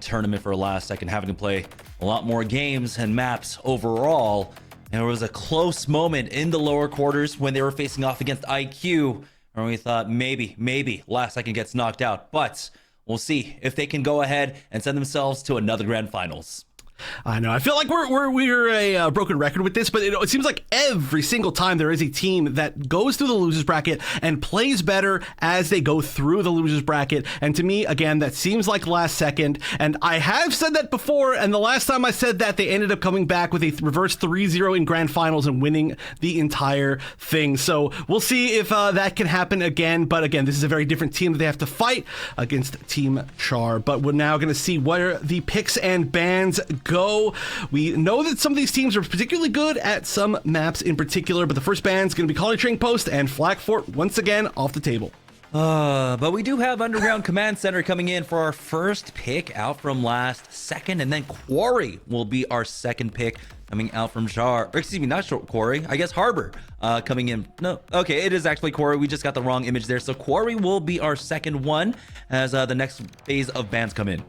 tournament for a last second, having to play a lot more games and maps overall. And there was a close moment in the lower quarters when they were facing off against IQ, and we thought maybe last second gets knocked out. But we'll see if they can go ahead and send themselves to another grand finals. I know. I feel like we're a broken record with this, but it seems like every single time there is a team that goes through the losers bracket and plays better as they go through the losers bracket. And to me, again, that seems like last second. And I have said that before, and the last time I said that, they ended up coming back with a reverse 3-0 in grand finals and winning the entire thing. So we'll see if that can happen again. But again, this is a very different team that they have to fight against Team Char. But we're now going to see where the picks and bans go. We know that some of these teams are particularly good at some maps in particular, but the first ban's going to be Colony Trading Post and Flak Fort once again off the table. But we do have Underground Command Center coming in for our first pick out from last second, and then Quarry will be our second pick coming out from Char. Or excuse me, not Quarry, I guess Harbor coming in. No, okay, it is actually Quarry. We just got the wrong image there. So Quarry will be our second one as the next phase of bans come in.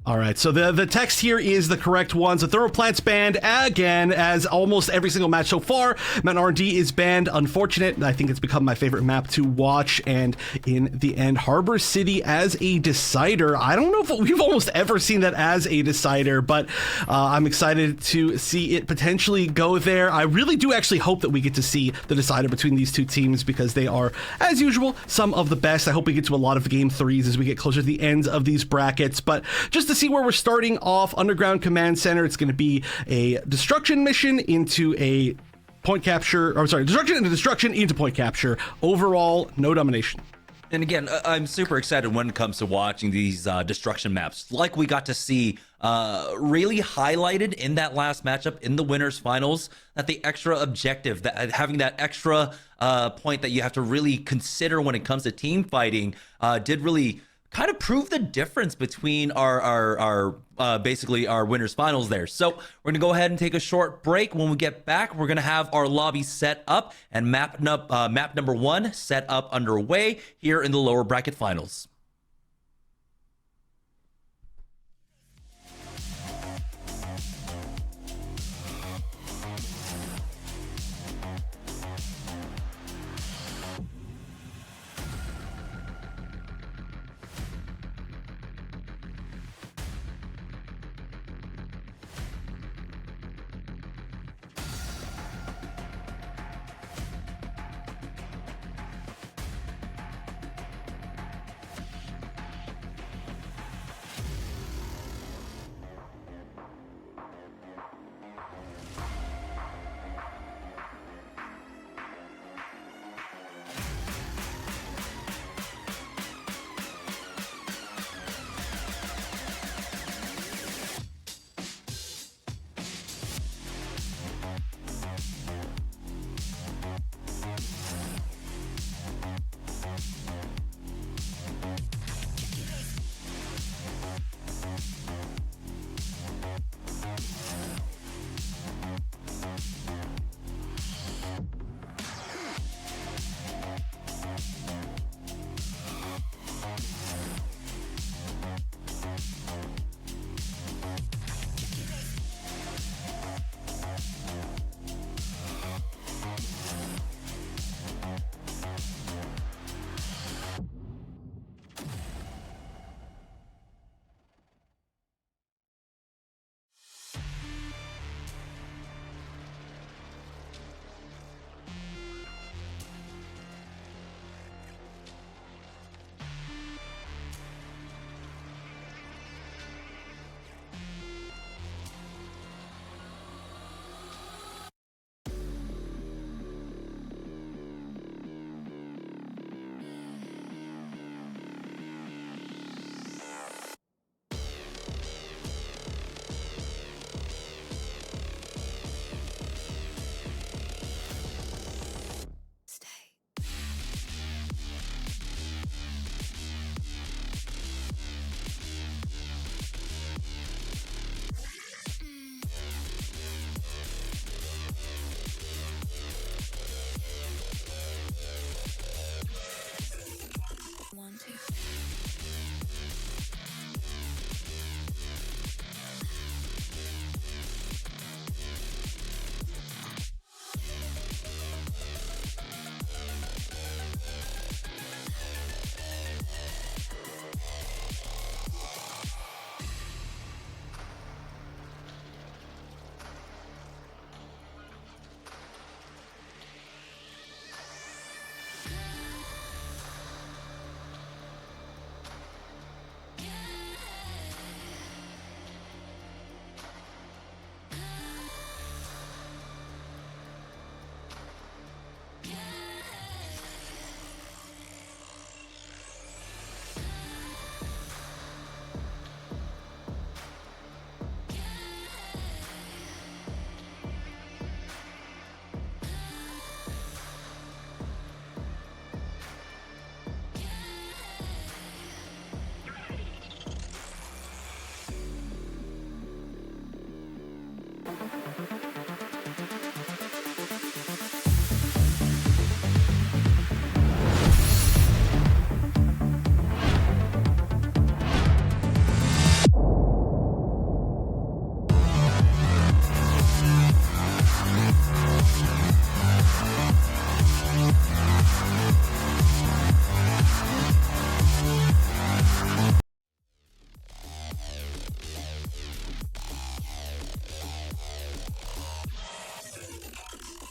All right, so the text here is the correct one. So Thermoplant's banned again, as almost every single match so far. Mount R&D is banned. Unfortunate. I think it's become my favorite map to watch. And in the end, Harbor City as a decider. I don't know if we've almost ever seen that as a decider, but I'm excited to see it potentially go there. I really do actually hope that we get to see the decider between these two teams because they are, as usual, some of the best. I hope we get to a lot of game threes as we get closer to the ends of these brackets. But just to see where we're starting off, Underground Command Center, it's going to be a destruction mission into a point capture, or sorry, destruction into point capture. Overall, no domination. And again, I'm super excited when it comes to watching these destruction maps, like we got to see really highlighted in that last matchup in the winners finals, that the extra objective, that having that extra point that you have to really consider when it comes to team fighting did really kind of prove the difference between our basically our winners finals there. So we're gonna go ahead and take a short break. When we get back, we're gonna have our lobby set up and map number 1 set up underway here in the lower bracket finals.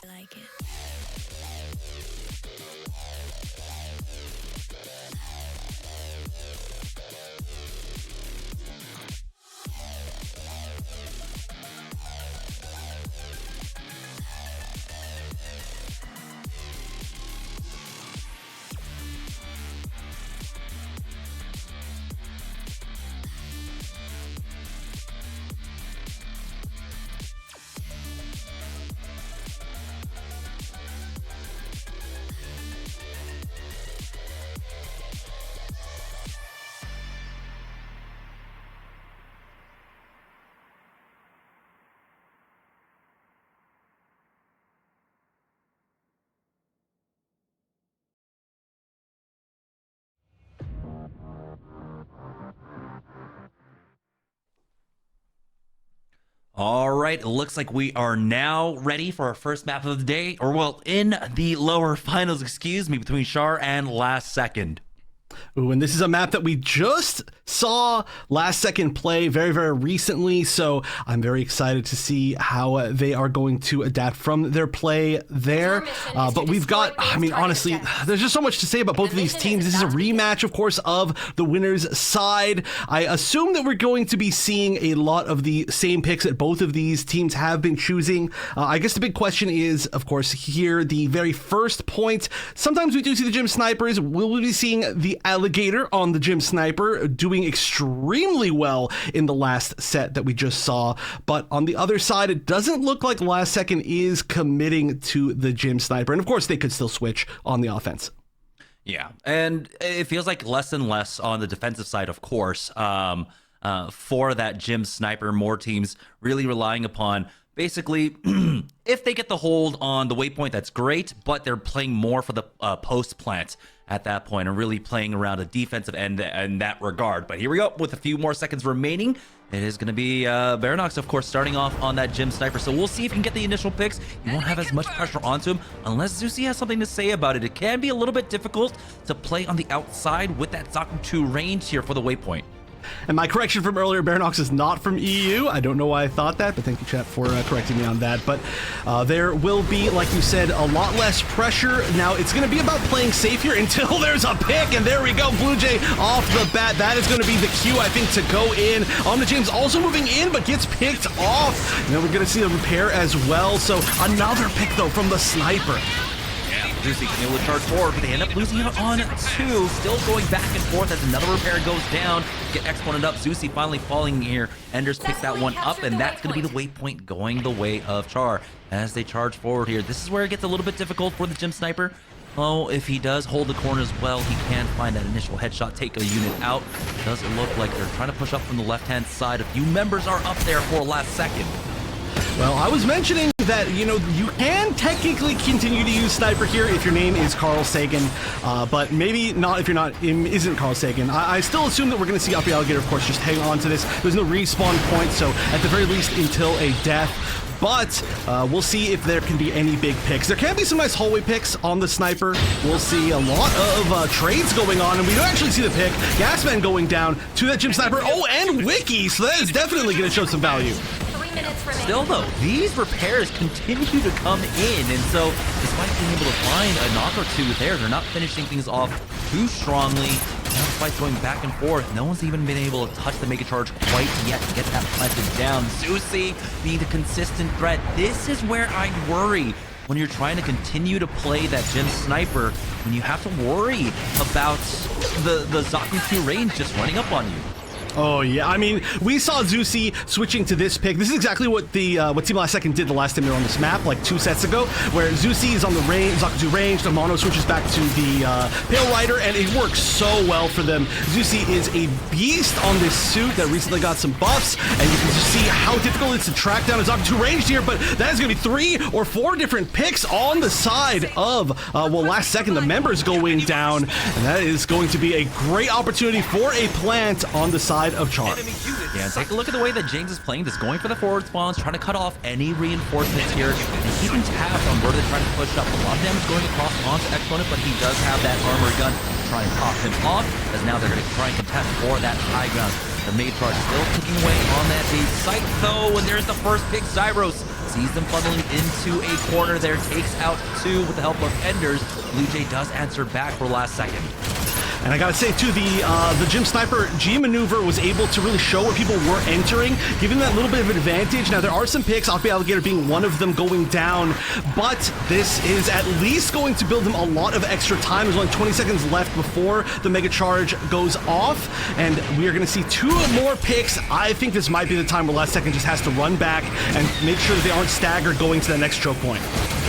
Like it. All right, it looks like we are now ready for our first map of the day, or well, in the lower finals, excuse me, between Char and Last Second. Ooh, and this is a map that we just saw Last Second play very, very recently, so I'm very excited to see how they are going to adapt from their play there. But we've got, I mean, honestly, there's just so much to say about both of these teams. This is a rematch, of course, of the winner's side. I assume that we're going to be seeing a lot of the same picks that both of these teams have been choosing. I guess the big question is, of course, here, the very first point. Sometimes we do see the Gym Snipers. Will we be seeing the Alligator on the Gym Sniper doing extremely well in the last set that we just saw? But on the other side, it doesn't look like Last Second is committing to the Gym Sniper. And of course, they could still switch on the offense. Yeah, and it feels like less and less on the defensive side, of course, for that Gym Sniper. More teams really relying upon basically, if they get the hold on the waypoint, that's great, but they're playing more for the post plant at that point and really playing around a defensive end in that regard. But here we go with a few more seconds remaining. It is going to be Baronox, of course, starting off on that Gym Sniper. So we'll see if he can get the initial picks. He won't have as much pressure onto him unless Zusi has something to say about it. It can be a little bit difficult to play on the outside with that Zaku 2 range here for the waypoint. And my correction from earlier, Baronox is not from EU. I don't know why I thought that, but thank you, chat, for correcting me on that. But there will be, like you said, a lot less pressure. Now, it's going to be about playing safe here until there's a pick, and there we go. Blue Jay off the bat. That is going to be the cue, I think, to go in. Omni James also moving in, but gets picked off. And then we're going to see a repair as well. So another pick, though, from the Sniper. Zusi can able to charge forward, but they end up losing out on 2. Still going back and forth as another repair goes down. Get exponent up. Zusi finally falling here. Enders pick that one up, and that's going to be the waypoint going the way of Char as they charge forward here. This is where it gets a little bit difficult for the Gym Sniper. Oh, if he does hold the corner as well, he can find that initial headshot, take a unit out. Does it look like they're trying to push up from the left-hand side? A few members are up there for Last Second. Well, I was mentioning that, you know, you can technically continue to use Sniper here if your name is Carl Sagan, but maybe not if you're not, isn't Carl Sagan. I still assume that we're going to see Uppy Alligator, of course, just hang on to this. There's no respawn point, so at the very least until a death. But we'll see if there can be any big picks. There can be some nice hallway picks on the Sniper. We'll see a lot of trades going on, and we don't actually see the pick. Gasman going down to that Gym Sniper. Oh, and Wiki, so that is definitely going to show some value. Still, though, these repairs continue to come in, and so despite being able to find a knock or two there, they're not finishing things off too strongly. Now the fight's going back and forth. No one's even been able to touch the Mega Charge quite yet to get that planted down. Zusi being the consistent threat. This is where I worry when you're trying to continue to play that Gym Sniper, when you have to worry about the Zaku 2 range just running up on you. Oh yeah, I mean, we saw Zusi switching to this pick. This is exactly what the what Team Last Second did the last time they were on this map, like 2 sets ago, where Zusi is on the range, Zakutu range, the Mono switches back to the Pale Rider, and it works so well for them. Zusi is a beast on this suit that recently got some buffs, and you can just see how difficult it is to track down a Zakutu range here, but that is going to be 3 or 4 different picks on the side of, well, Last Second, the members going down, and that is going to be a great opportunity for a plant on the side of Char. Yeah, take a look at the way that James is playing this, going for the forward spawns, trying to cut off any reinforcements here, and keeping tabs on where they're trying to push up. A lot of damage going across onto Exponent, but he does have that armor gun to try and pop him off, as now they're going to try and contest for that high ground. The Mega Charge still ticking away on that A site, though, and there's the first pick. Zyros sees them funneling into a corner there, takes out 2 with the help of Enders. Blue Jay does answer back for Last Second. And I gotta say too, the Gym Sniper G maneuver was able to really show where people were entering, giving them that little bit of advantage. Now there are some picks, Off the Alligator being one of them going down, but this is at least going to build them a lot of extra time. There's only 20 seconds left before the Mega Charge goes off, and we are gonna see 2 more picks. I think this might be the time where Last Second just has to run back and make sure that they aren't staggered going to the next choke point.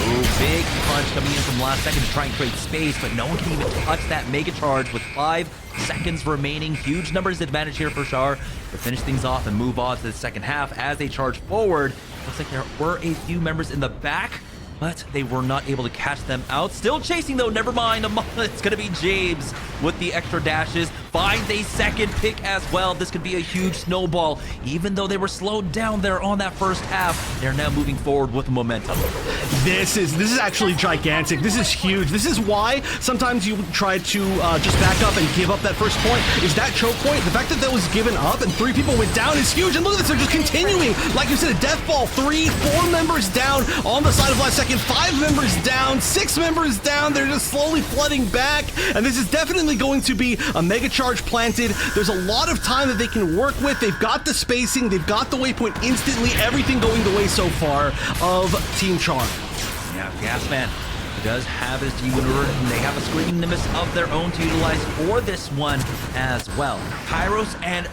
Ooh, big punch coming in from Last Second to try and create space, but no one can even touch that Mega Charge with 5 seconds remaining. Huge numbers advantage here for Char to finish things off and move on to the second half as they charge forward. Looks like there were a few members in the back, but they were not able to catch them out. Still chasing though, never mind. It's gonna be James with the extra dashes. Finds a second pick as well. This could be a huge snowball. Even though they were slowed down there on that first half, they're now moving forward with momentum. This is actually gigantic. This is huge. This is why sometimes you try to just back up and give up that first point. Is that choke point? The fact that that was given up and 3 people went down is huge. And look at this, they're just continuing. Like you said, a death ball. 3, 4 members down on the side of Last Second. 5 members down. 6 members down. They're just slowly flooding back. And this is definitely going to be a Mega Charge planted. There's a lot of time that they can work with. They've got the spacing. They've got the waypoint instantly. Everything going the way so far of Team Char. Yeah, Gasman does have his G-Winner, and they have a Screaming Nimbus of their own to utilize for this one as well. Pyros and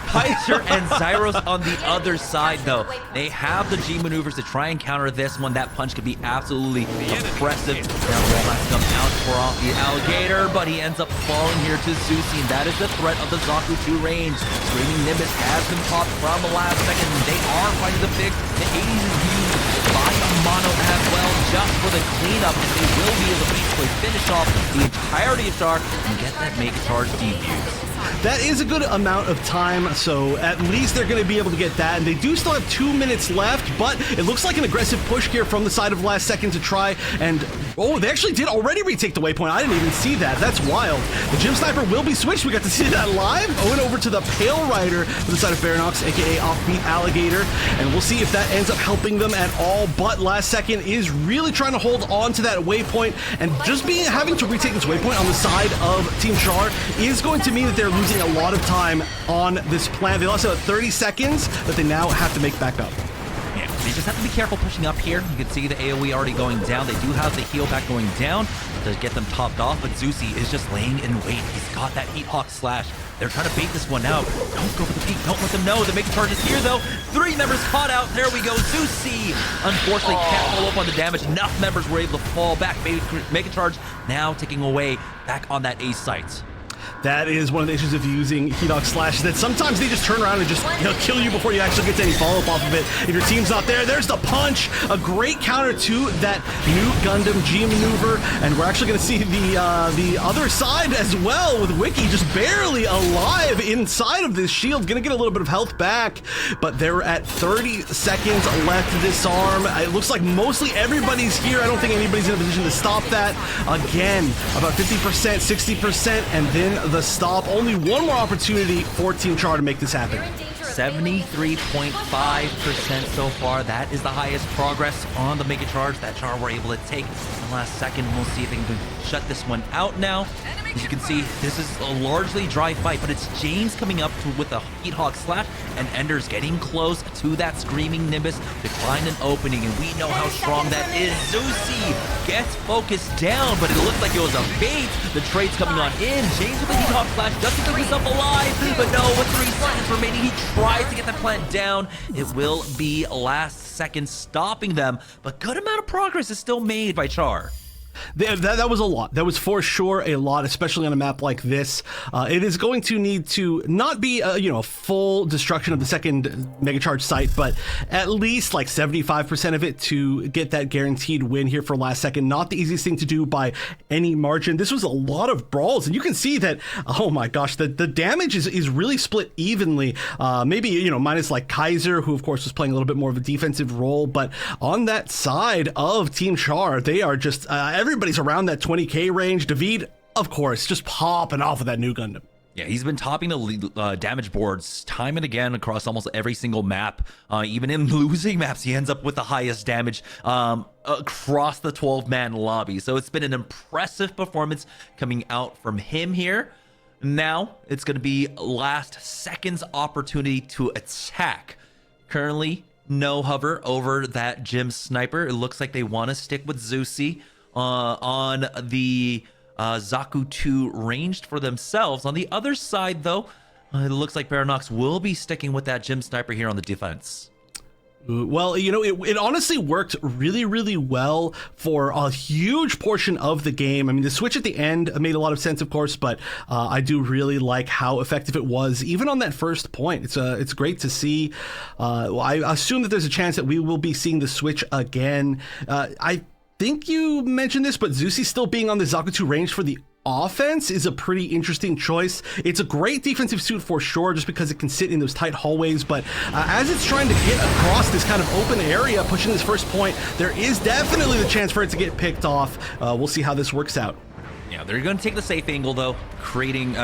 Pycer and Zyros on the other side, though. They have the G maneuvers to try and counter this one. That punch could be absolutely oppressive. Now the ball has to come out for Off the Alligator, but he ends up falling here to Zusi, and that is the threat of the Zakutu range. Screaming Nimbus has been popped from the Last Second. They are fighting the pick. The 80s is used by a Mono as well, just for the cleanup, and they will be able to basically finish off the entirety of Char and get that Mega Charge defuse. That is a good amount of time, so at least they're going to be able to get that, and they do still have 2 minutes left, but it looks like an aggressive push here from the side of Last Second to try and... Oh, they actually did already retake the waypoint. I didn't even see that. That's wild. The Gym Sniper will be switched. We got to see that live. Going over to the Pale Rider to the side of Baranox, aka Offbeat Alligator, and we'll see if that ends up helping them at all, but Last Second is really trying to hold on to that waypoint, and just having to retake this waypoint on the side of Team Char is going to mean that they're losing a lot of time on this plan. They lost about 30 seconds that they now have to make back up. Yeah, they just have to be careful pushing up here. You can see the AoE already going down. They do have the heal back going down to get them topped off, but Zusi is just laying in wait. He's got that Heat Hawk slash. They're trying to bait this one out. Don't go for the peek. Don't let them know. The Mega Charge is here, though. 3 members caught out. There we go. Zusi, unfortunately, can't follow up on the damage. Enough members were able to fall back. Mega Charge now taking away back on that A site. That is one of the issues of using Heat Hawk Slash, that sometimes they just turn around and just kill you before you actually get to any follow-up off of it. If your team's not there, there's the punch. A great counter to that new Gundam G maneuver, and we're actually going to see the other side as well, with Wiki just barely alive inside of this shield. Going to get a little bit of health back, but they're at 30 seconds left to disarm. It looks like mostly everybody's here. I don't think anybody's in a position to stop that. Again, about 50%, 60%, and then the stop. Only one more opportunity for Team Char to make this happen. 73.5% so far. That is the highest progress on the Mega Charge that Char were able to take in the last second. We'll see if they can shut this one out now. As you can see, this is a largely dry fight, but it's James coming up with a Heat Hawk slash, and Ender's getting close to that Screaming Nimbus to find an opening, and we know how strong that is. Zusi gets focused down, but it looked like it was a bait. The trade's coming on in. James with the Heat Hawk slash just to keep himself alive, but no, with 3 seconds remaining, he tries to get the plant down. It will be last second stopping them, but good amount of progress is still made by Char. That was a lot. That was for sure a lot, especially on a map like this. It is going to need to not be a full destruction of the second Mega Charge site, but at least like 75% of it to get that guaranteed win here for last second. Not the easiest thing to do by any margin. This was a lot of brawls, and you can see that, oh my gosh, the damage is really split evenly. Maybe, minus like Kaiser, who of course was playing a little bit more of a defensive role, but on that side of Team Char, they are just everybody's around that 20k range. David, of course, just popping off of that new Gundam. Yeah, he's been topping the damage boards time and again across almost every single map. Even in losing maps, he ends up with the highest damage across the 12-man lobby. So it's been an impressive performance coming out from him here. Now it's going to be last second's opportunity to attack. Currently, no hover over that Gym Sniper. It looks like they want to stick with Zusi on the Zaku 2 ranged for themselves. On the other side, though, it looks like Baranox will be sticking with that Gym Sniper here on the defense. Well, it honestly worked really, really well for a huge portion of the game. I mean, the switch at the end made a lot of sense, of course, but I do really like how effective it was, even on that first point. It's great to see. I assume that there's a chance that we will be seeing the switch again. I think you mentioned this, but Zusi still being on the Zaku 2 range for the offense is a pretty interesting choice. It's a great defensive suit for sure, just because it can sit in those tight hallways, but as it's trying to get across this kind of open area, pushing this first point, there is definitely the chance for it to get picked off. We'll see how this works out. Yeah, they're going to take the safe angle, though, creating,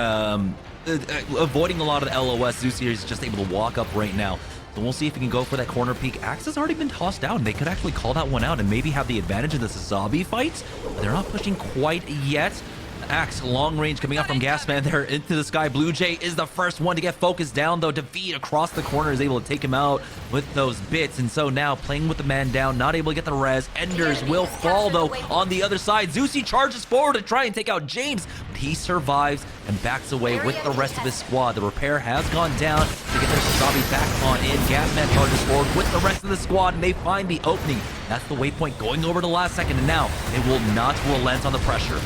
avoiding a lot of the LOS. Zusi is just able to walk up right now. So we'll see if he can go for that corner peek. Axe has already been tossed down. They could actually call that one out and maybe have the advantage in this zombie fight. But they're not pushing quite yet. Axe, long range coming up from Gasman there into the sky. Blue Jay is the first one to get focused down, though. Defeat across the corner is able to take him out with those bits. And so now playing with the man down, not able to get the res. Enders will fall, though, on the other side. Zusi charges forward to try and take out James, but he survives and backs away with the rest of his squad. The repair has gone down to get their zombie back on in. Gasman charges forward with the rest of the squad, and they find the opening. That's the waypoint going over to last second, and now they will not relent on the pressure.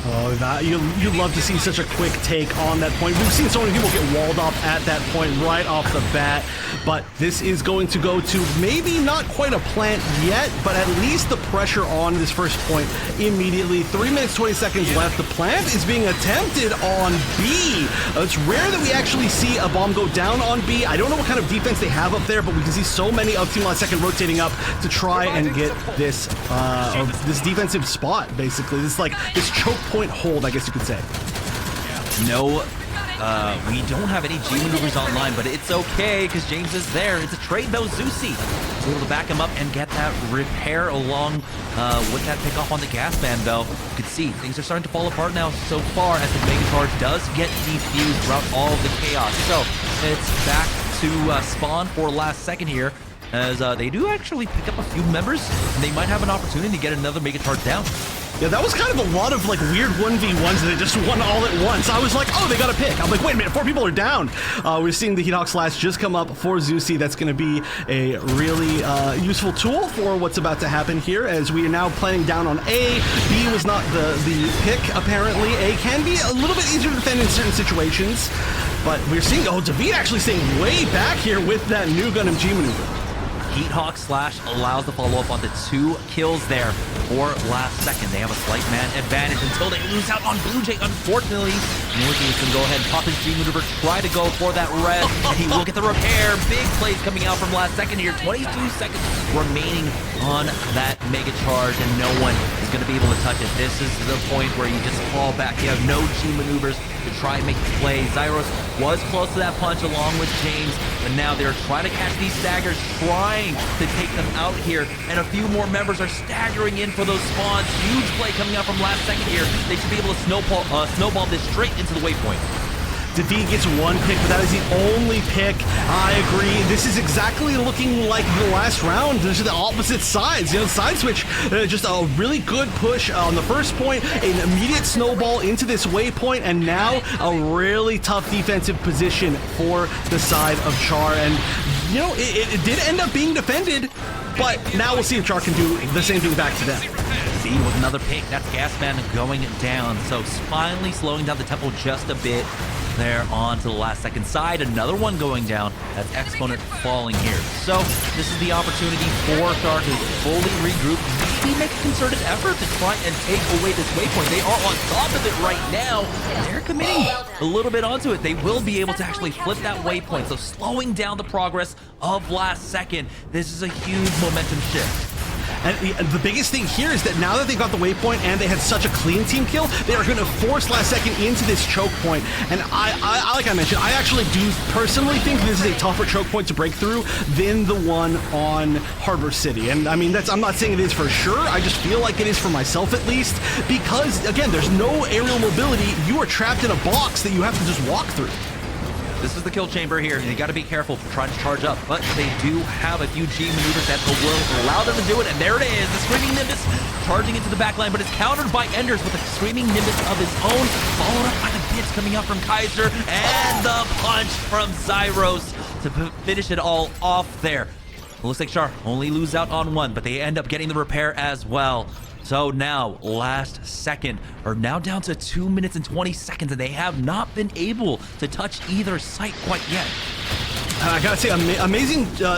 Oh, you love to see such a quick take on that point. We've seen so many people get walled up at that point right off the bat, but this is going to go to maybe not quite a plant yet, but at least the pressure on this first point immediately. 3 minutes, 20 seconds left. The plant is being attempted on B. It's rare that we actually see a bomb go down on B. I don't know what kind of defense they have up there, but we can see so many of Team Last Second rotating up to try and get this this defensive spot, basically. This choke point hold, I guess you could say. No, we don't have any G maneuvers online, but it's okay because James is there. It's a trade, though. Zusi is able to back him up and get that repair along with that pickoff on the gas band, though. You can see things are starting to fall apart now so far as the Mega Charge does get defused throughout all of the chaos. So it's back to spawn for last second here, as they do actually pick up a few members, and they might have an opportunity to get another Mega Charge down. Yeah, that was kind of a lot of like weird 1v1s that they just won all at once. I was like, oh, they got a pick. I'm like, wait a minute, 4 people are down. We're seeing the Heat Hawk Slash just come up for Zusi. That's going to be a really useful tool for what's about to happen here, as we are now playing down on A. B was not the pick, apparently. A can be a little bit easier to defend in certain situations, but we're seeing, David actually staying way back here with that new Gundam G maneuver. Heat Hawk Slash allows the follow-up on the 2 kills there for last second. They have a slight man advantage until they lose out on Blue Jay, unfortunately. Northeast can go ahead and pop his G maneuver, try to go for that red, and he will get the repair. Big plays coming out from last second here. 22 seconds remaining on that Mega Charge, and no one is going to be able to touch it. This is the point where you just fall back. You have no G maneuvers to try and make the play. Zyros was close to that punch along with James, but now they're trying to catch these staggers, trying trying to take them out here, and a few more members are staggering in for those spawns. Huge play coming out from last second here. They should be able to snowball this straight into the waypoint. David gets one pick, but that is the only pick. I agree. This is exactly looking like the last round. There's the opposite sides. You know, side switch, just a really good push on the first point, an immediate snowball into this waypoint, and now a really tough defensive position for the side of Char. And, you know, it did end up being defended, but now we'll see if Char can do the same thing back to them. See, with another pick, that's Gasman going down. So finally slowing down the tempo just a bit. There on to the last second side, another one going down. That's Exponent falling here. So this is the opportunity for Char to fully regroup, maybe make a concerted effort to try and take away this waypoint. They are on top of it right now. They're committing a little bit onto it. They will be able to actually flip that waypoint. So slowing down the progress of last second. This is a huge momentum shift. And the biggest thing here is that now that they got the waypoint and they had such a clean team kill, they are going to force last second into this choke point. And I like I mentioned, I actually do personally think this is a tougher choke point to break through than the one on Harbor City. And I mean, I'm not saying it is for sure. I just feel like it is for myself at least, because again, there's no aerial mobility. You are trapped in a box that you have to just walk through. This is the kill chamber here, and you got to be careful for trying to charge up, but they do have a few G maneuvers that will allow them to do it, and there it is, the Screaming Nimbus charging into the backline, but it's countered by Enders with a Screaming Nimbus of his own, followed up by the bits coming out from Kaiser, and the punch from Zyros to finish it all off there. It looks like Char only lose out on one, but they end up getting the repair as well. So now, last second, are now down to 2 minutes and 20 seconds, and they have not been able to touch either site quite yet. I gotta say, amazing to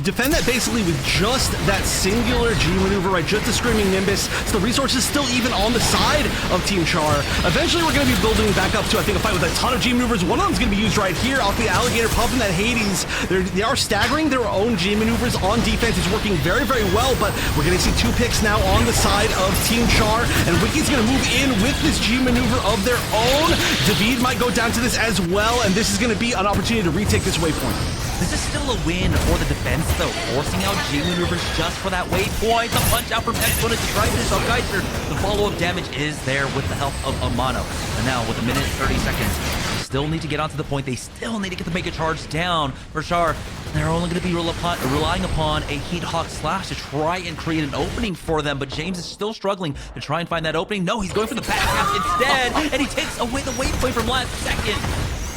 defend that basically with just that singular G maneuver, right? Just the Screaming Nimbus. So the resources still even on the side of Team Char. Eventually, we're gonna be building back up to, I think, a fight with a ton of G maneuvers. One of them's gonna be used right here off the Alligator, pumping that Hades. They are staggering their own G maneuvers on defense. It's working very, very well, but we're gonna see two picks now on the side of Team Char, and Wiki's gonna move in with this G maneuver of their own. David might go down to this as well, and this is gonna be an opportunity to retake this waypoint. This is still a win for the defense, though, forcing out G maneuvers just for that waypoint. The punch out from Exponent to try to finish off Kaiser. The follow-up damage is there with the help of Amano. And now, with a minute and 30 seconds, they still need to get onto the point. They still need to get the Mega Charge down for Char. They're only going to be relying upon a Heat Hawk Slash to try and create an opening for them, but James is still struggling to try and find that opening. No, he's going for the back half instead, and he takes away the waypoint from last second.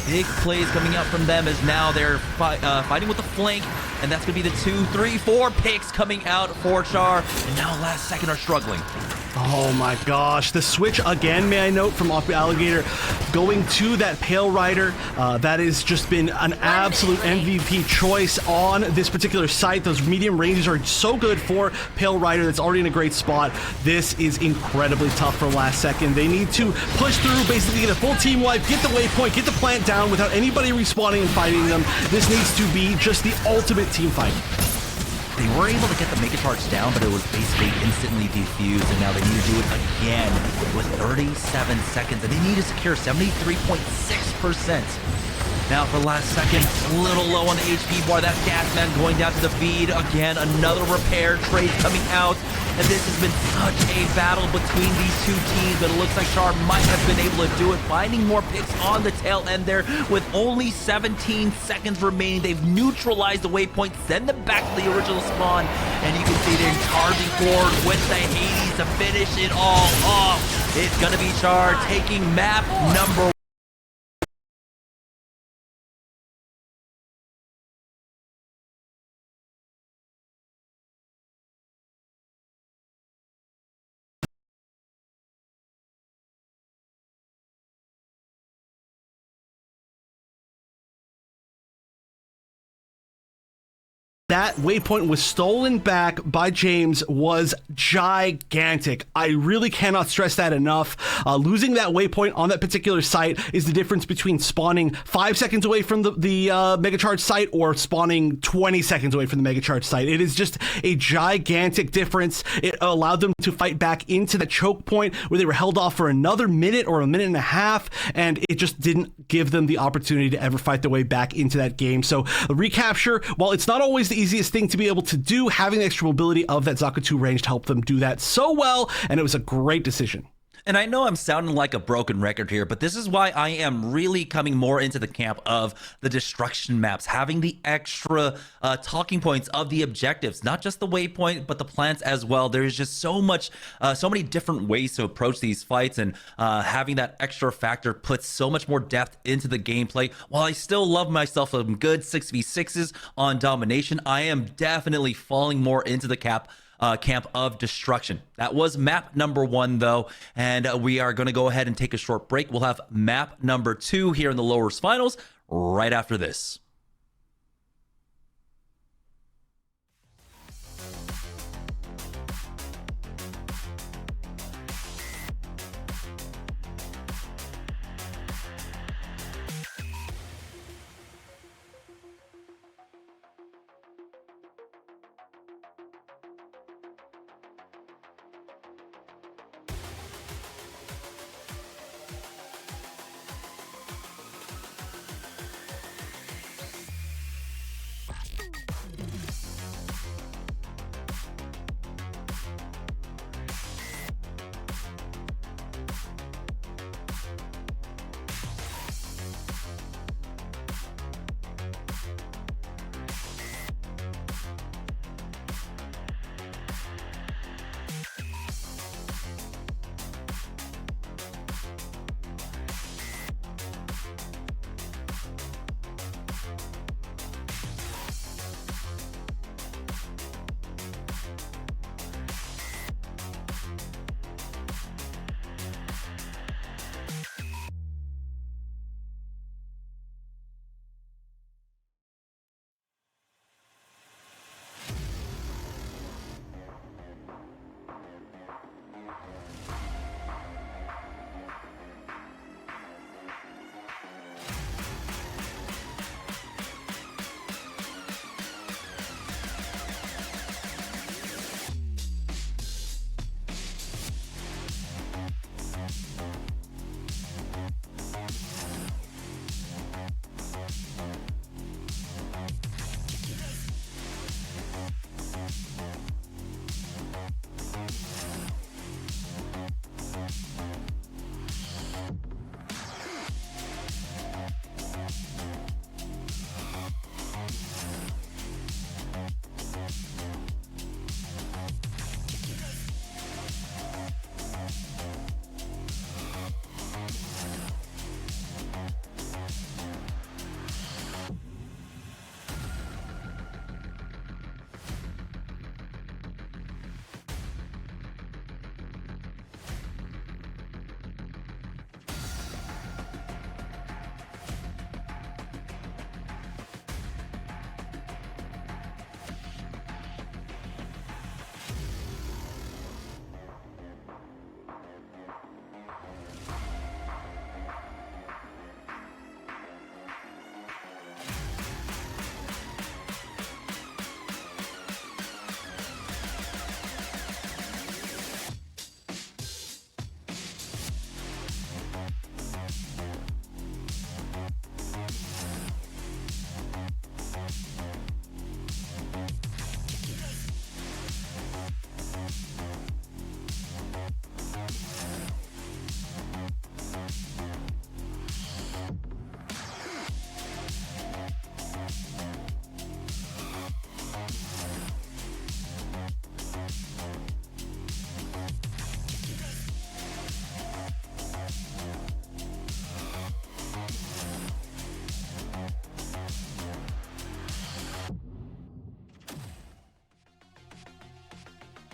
Big plays coming out from them as now they're fighting with the flank, and that's going to be the 2, 3, 4 picks coming out for Char, and now last second are struggling. Oh my gosh, the switch again, may I note, from off the Alligator going to that Pale Rider. That has just been an absolute MVP choice on this particular site. Those medium ranges are so good for Pale Rider that's already in a great spot. This is incredibly tough for last second. They need to push through, basically get a full team wipe, get the waypoint, get the plant down without anybody respawning and fighting them. This needs to be just the ultimate team fight. They were able to get the Mega Charge down, but it was basically instantly defused, and now they need to do it again with 37 seconds, and they need to secure 73.6%. Now for last second, a little low on the HP bar. That's Gasman going down to the feed. Again, another repair trade coming out. And this has been such a battle between these two teams, but it looks like Char might have been able to do it, finding more picks on the tail end there with only 17 seconds remaining. They've neutralized the waypoint, send them back to the original spawn, and you can see they're charging forward with the Hades to finish it all off. It's going to be Char taking map number 1. That waypoint was stolen back by James was gigantic. I really cannot stress that enough. Losing that waypoint on that particular site is the difference between spawning 5 seconds away from the Mega Charge site or spawning 20 seconds away from the Mega Charge site. It is just a gigantic difference. It allowed them to fight back into that choke point where they were held off for another minute or a minute and a half, and it just didn't give them the opportunity to ever fight their way back into that game. So a recapture, while it's not always the easiest thing to be able to do. Having the extra mobility of that Zakutu range to help them do that so well, and it was a great decision. And I know I'm sounding like a broken record here, but this is why I am really coming more into the camp of the destruction maps, having the extra talking points of the objectives, not just the waypoint, but the plants as well. There's just so many different ways to approach these fights, and having that extra factor puts so much more depth into the gameplay. While I still love myself some good 6v6s on domination, I am definitely falling more into the camp of destruction. That was map number 1, though, and we are going to go ahead and take a short break. We'll have map number 2 here in the lowers finals right after this.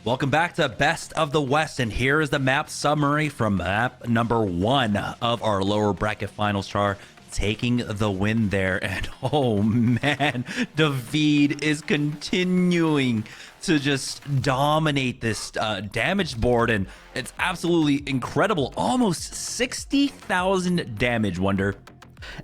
Welcome back to Best of the West, and here is the map summary from map number 1 of our lower bracket finals. Char taking the win there, and oh man, David is continuing to just dominate this damage board, and it's absolutely incredible. Almost 60,000 damage, Wonder.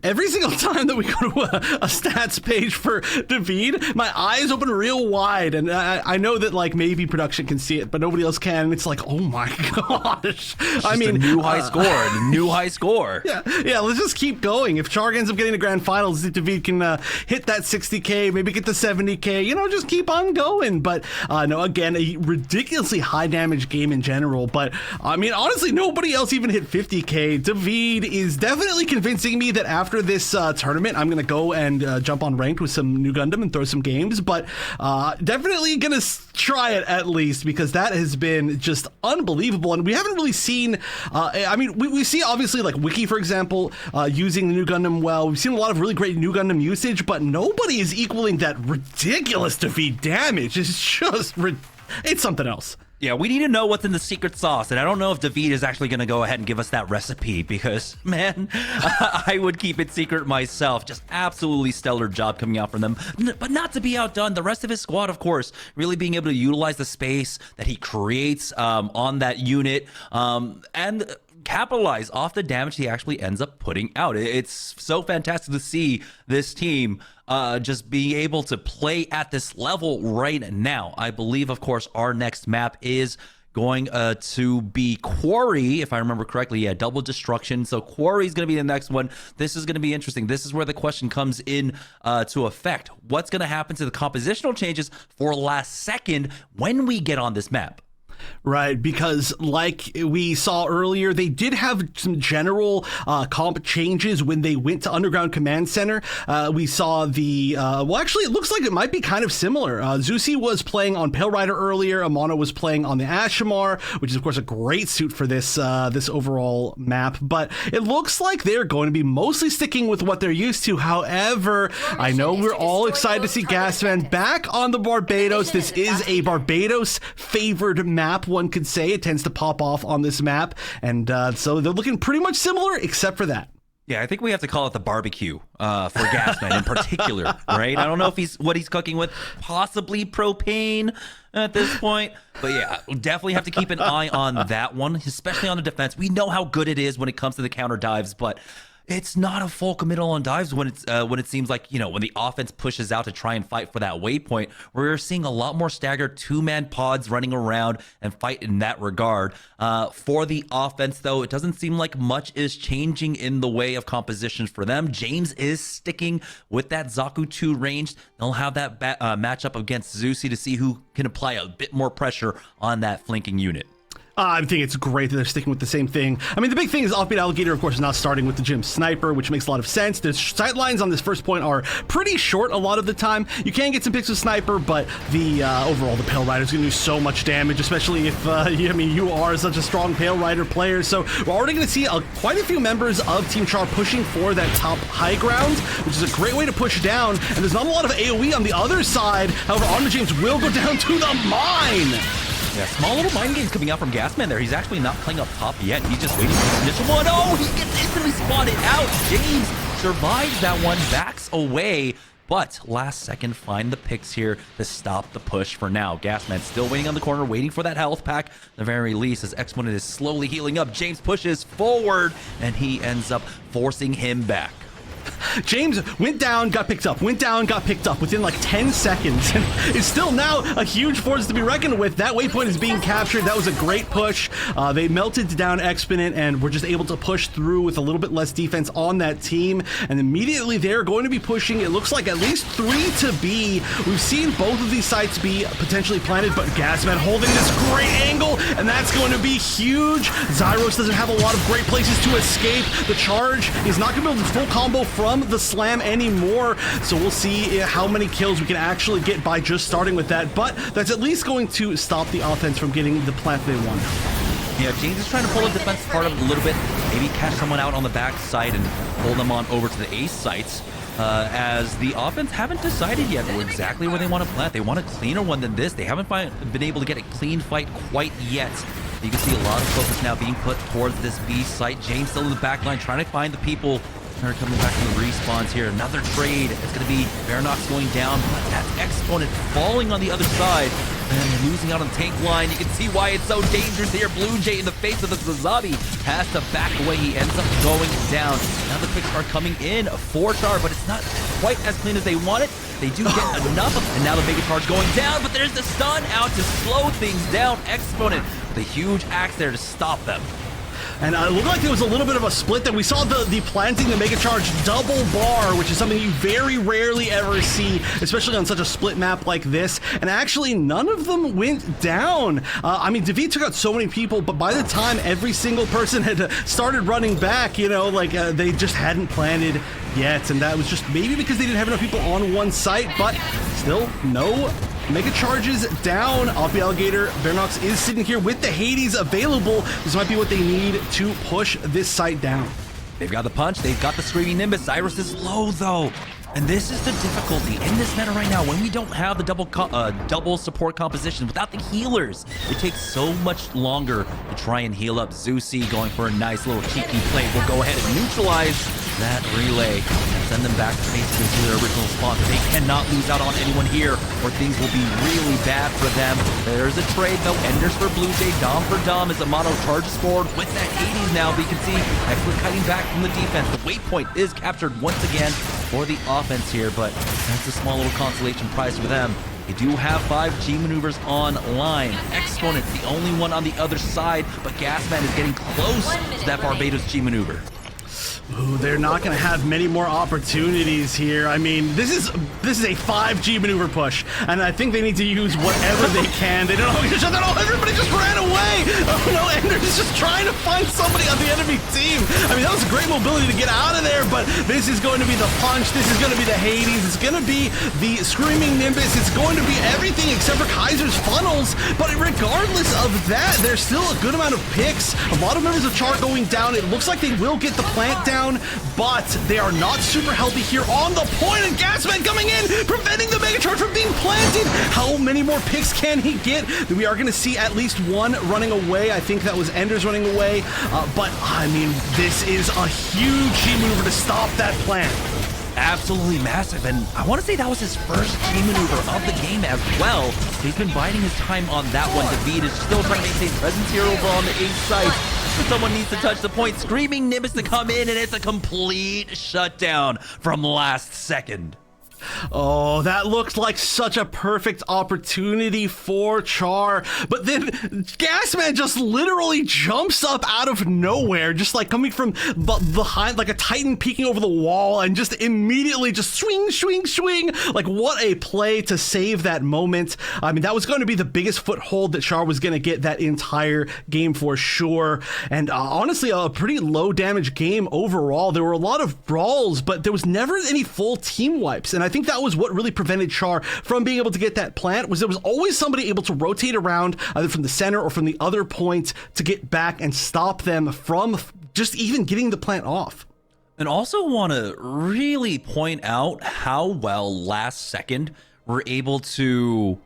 Every single time that we go to a stats page for David, my eyes open real wide, and I know that like maybe production can see it, but nobody else can. And it's like, oh my gosh! I mean, a new high score, new high score. Yeah. Let's just keep going. If Char ends up getting to grand finals, if David can hit that 60K, maybe get to 70K, just keep on going. But no, again, a ridiculously high damage game in general. But I mean, honestly, nobody else even hit 50K. David is definitely convincing me that after this tournament, I'm gonna go and jump on ranked with some new Gundam and throw some games. But definitely gonna try it at least, because that has been just unbelievable. And we haven't really seen. I mean, we see obviously like Wiki, for example, using the new Gundam well. We've seen a lot of really great new Gundam usage, but nobody is equaling that ridiculous defeat damage. It's just it's something else. Yeah, we need to know what's in the secret sauce, and I don't know if David is actually going to go ahead and give us that recipe, because, man, I would keep it secret myself. Just absolutely stellar job coming out from them, but not to be outdone. The rest of his squad, of course, really being able to utilize the space that he creates on that unit, and capitalize off the damage he actually ends up putting out. It's so fantastic to see this team just be able to play at this level right now. I believe, of course, our next map is going to be Quarry, if I remember correctly. Yeah, double destruction. So Quarry is going to be the next one. This is going to be interesting. This is where the question comes in to effect. What's going to happen to the compositional changes for last second when we get on this map? Right, because like we saw earlier, they did have some general comp changes when they went to Underground Command Center. We saw the, well, actually, it looks like it might be kind of similar. Zusi was playing on Pale Rider earlier. Amano was playing on the Ashimar, which is, of course, a great suit for this this overall map. But it looks like they're going to be mostly sticking with what they're used to. However, I know we're all excited to see Gasman back on the Barbados. This is a Barbados-favored map. One could say it tends to pop off on this map, and so they're looking pretty much similar except for that. Yeah, I think we have to call it the barbecue for Gasman in particular, right? I don't know if what he's cooking with, possibly propane at this point, but yeah, we'll definitely have to keep an eye on that one, especially on the defense. We know how good it is when it comes to the counter dives, but it's not a full committal on dives when it seems like, when the offense pushes out to try and fight for that waypoint. We're seeing a lot more staggered two-man pods running around and fight in that regard. For the offense, though, it doesn't seem like much is changing in the way of compositions for them. James is sticking with that Zaku 2 range. They'll have that matchup against Zusi to see who can apply a bit more pressure on that flanking unit. I think it's great that they're sticking with the same thing. I mean, the big thing is Offbeat Alligator, of course, is not starting with the Gym Sniper, which makes a lot of sense. The sight lines on this first point are pretty short a lot of the time. You can get some picks with Sniper, but the overall, the Pale Rider is going to do so much damage, especially if, you are such a strong Pale Rider player. So we're already going to see quite a few members of Team Char pushing for that top high ground, which is a great way to push down. And there's not a lot of AoE on the other side. However, Armor James will go down to the mine. Yeah, small little mind games coming out from Gasman there. He's actually not playing up top yet. He's just waiting for his initial one. Oh, he gets instantly spotted out. James survives that one, backs away, but last second find the picks here to stop the push for now. Gasman still waiting on the corner, waiting for that health pack. At the very least, as Exponent is slowly healing up, James pushes forward, and he ends up forcing him back. James went down, got picked up, went down, got picked up within like 10 seconds. And it's still now a huge force to be reckoned with. That waypoint is being captured. That was a great push. They melted down Exponent and were just able to push through with a little bit less defense on that team. And immediately they're going to be pushing, it looks like at least 3 to B. We've seen both of these sites be potentially planted, but Gasman holding this great angle, and that's going to be huge. Zyros doesn't have a lot of great places to escape. The charge is not going to be able to full combo from the slam anymore, so we'll see how many kills we can actually get by just starting with that, but that's at least going to stop the offense from getting the plant they want. Yeah, James is trying to pull the defense part of it a little bit, maybe catch someone out on the back side and pull them on over to the ace sites, as the offense haven't decided yet exactly where they want to plant. They want a cleaner one than this. They haven't been able to get a clean fight quite yet. You can see a lot of focus now being put towards this B site. James still in the back line trying to find the people They're coming back from the respawns here. Another trade. It's going to be Varanox going down, but that's Exponent falling on the other side. And losing out on the tank line. You can see why it's so dangerous here. Blue Jay in the face of the Zazabi has to back away. He ends up going down. Now the picks are coming in for Char, but it's not quite as clean as they want it. They do get enough, and now the Mega Charge going down, but there's the stun out to slow things down. Exponent with a huge axe there to stop them. And it looked like there was a little bit of a split there. We saw the planting the Mega Charge double bar, which is something you very rarely ever see, especially on such a split map like this. And actually, none of them went down. I mean, David took out so many people, but by the time every single person had started running back, you know, like they just hadn't planted yet. And that was just maybe because they didn't have enough people on one site, but still no Mega Charges down off the Alligator. Varanox is sitting here with the Hades available. This might be what they need to push this site down. They've got the punch, they've got the Screaming Nimbus. Cyrus is low though. And this is the difficulty in this meta right now when we don't have the double support composition without the healers. It takes so much longer to try and heal up. Zeusy going for a nice little cheeky play. We'll go ahead and neutralize that relay and send them back basically to their original spot. They cannot lose out on anyone here or things will be really bad for them. There's a trade though. Enders for Blue Jay, Dom for Dom as Amato charges forward with that Hades now. But you can see Excellent cutting back from the defense. The waypoint is captured once again for the offense here, but that's a small little consolation prize for them. They do have 5 G maneuvers online. Exponent, the only one on the other side, but Gasman is getting close to that Barbados G maneuver. Ooh, they're not going to have many more opportunities here. I mean, this is a 5G maneuver push, and I think they need to use whatever they can. They don't know how to shut that off. Everybody just ran away. Oh no, Enders is just trying to find somebody on the enemy team. I mean, that was great mobility to get out of there, but this is going to be the punch. This is going to be the Hades. It's going to be the Screaming Nimbus. It's going to be everything except for Kaiser's funnels. But regardless of that, there's still a good amount of picks. A lot of members of Char going down. It looks like they will get the plant down, but they are not super healthy here on the point, and Gasman coming in, preventing the Mega Charge from being planted. How many more picks can he get? We are going to see at least one running away. I think that was Enders running away, but I mean, this is a huge G maneuver to stop that plant. Absolutely massive, and I want to say that was his first G maneuver of the game as well. He's been biding his time on that one. David is still trying to maintain presence here over on the A site. Someone needs to touch the point. Screaming Nimbus to come in, and it's a complete shutdown from last second. Oh, that looked like such a perfect opportunity for Char. But then Gasman just literally jumps up out of nowhere, just like coming from behind, like a Titan peeking over the wall, and just immediately just swing, swing, swing. Like, what a play to save that moment. I mean, that was going to be the biggest foothold that Char was going to get that entire game for sure. And honestly, a pretty low damage game overall. There were a lot of brawls, but there was never any full team wipes. And I think that was what really prevented Char from being able to get that plant, was there was always somebody able to rotate around either from the center or from the other point to get back and stop them from just even getting the plant off. And also want to really point out how well last second were able to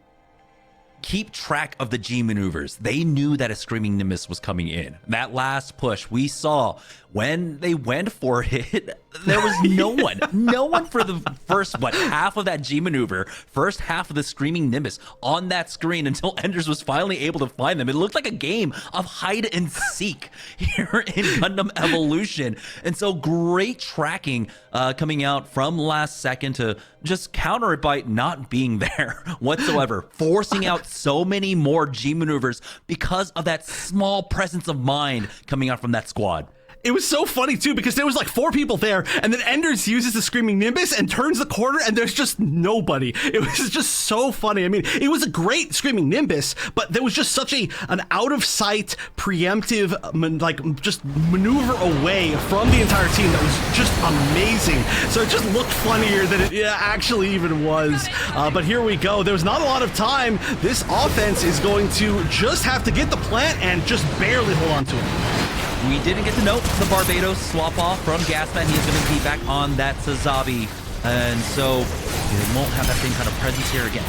keep track of the G maneuvers. They knew that a Screaming Nimbus was coming in. That last push we saw when they went for it, there was no one for the first, half of that G maneuver, first half of the Screaming Nimbus on that screen until Enders was finally able to find them. It looked like a game of hide and seek here in Gundam Evolution. And so great tracking coming out from last second to just counter it by not being there whatsoever, forcing out so many more G maneuvers because of that small presence of mind coming out from that squad. It was so funny too, because there was like 4 people there, and then Enders uses the Screaming Nimbus and turns the corner, and there's just nobody. It was just so funny. I mean, it was a great Screaming Nimbus, but there was just such an out of sight, preemptive, just maneuver away from the entire team that was just amazing. So it just looked funnier than it actually even was. But here we go. There was not a lot of time. This offense is going to just have to get the plant and just barely hold on to it. We didn't get to note the Barbados swap off from Gasman. He is going to be back on that Sazabi, and so they won't have that same kind of presence here again.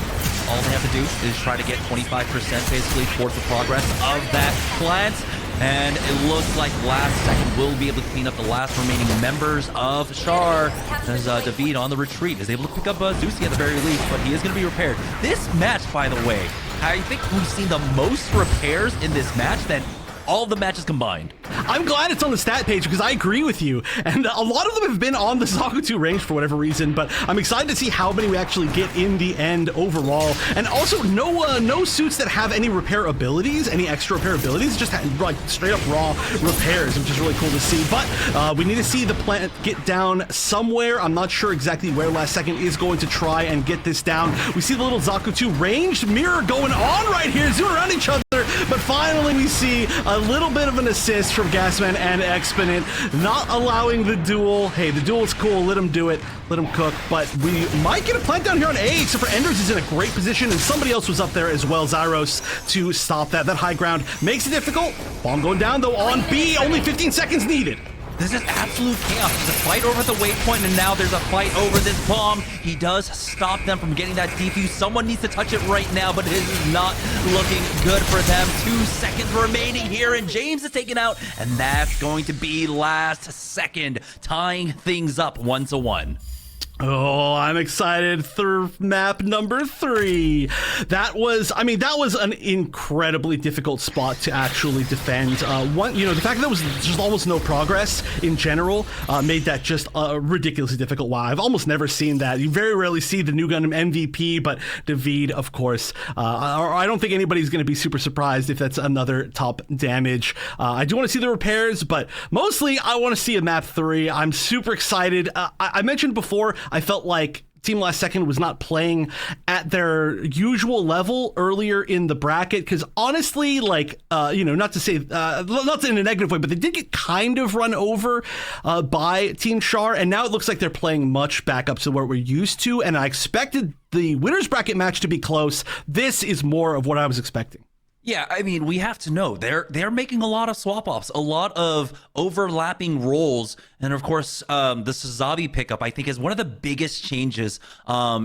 All they have to do is try to get 25% basically towards the progress of that plant. And it looks like last second will be able to clean up the last remaining members of Char as David on the retreat is able to pick up Zusi at the very least, but he is going to be repaired. This match, by the way, I think we've seen the most repairs in this match than all the matches combined. I'm glad it's on the stat page because I agree with you. And a lot of them have been on the Zakutu range for whatever reason, but I'm excited to see how many we actually get in the end overall. And also no suits that have any repair abilities, any extra repair abilities, just like straight up raw repairs, which is really cool to see. But we need to see the plant get down somewhere. I'm not sure exactly where last second is going to try and get this down. We see the little Zakutu ranged mirror going on right here, zooming around each other. But finally we see a little bit of an assist from Gasman and Exponent, not allowing the duel. Hey, the duel's cool, let him do it, let him cook, but we might get a plant down here on A, except for Enders is in a great position, and somebody else was up there as well, Zyros, to stop that. That high ground makes it difficult. Bomb going down, though, on B, only 15 seconds needed. This is absolute chaos. There's a fight over the waypoint, and now there's a fight over this bomb. He does stop them from getting that defuse. Someone needs to touch it right now, but it is not looking good for them. 2 seconds remaining here, and James is taken out, and that's going to be last second, tying things up 1-1. Oh, I'm excited for map number 3. That was an incredibly difficult spot to actually defend. The fact that there was just almost no progress in general made that just ridiculously difficult. Wow, I've almost never seen that. You very rarely see the new Gundam MVP, but David, of course. I don't think anybody's going to be super surprised if that's another top damage. I do want to see the repairs, but mostly I want to see a map 3. I'm super excited. I mentioned before, I felt like Team Last Second was not playing at their usual level earlier in the bracket, because honestly, not to say, not in a negative way, but they did get kind of run over by Team Char, and now it looks like they're playing much back up to where we're used to, and I expected the winners bracket match to be close. This is more of what I was expecting. Yeah, I mean, we have to know they're making a lot of swap offs, a lot of overlapping roles, and of course, the Suzabi pickup I think is one of the biggest changes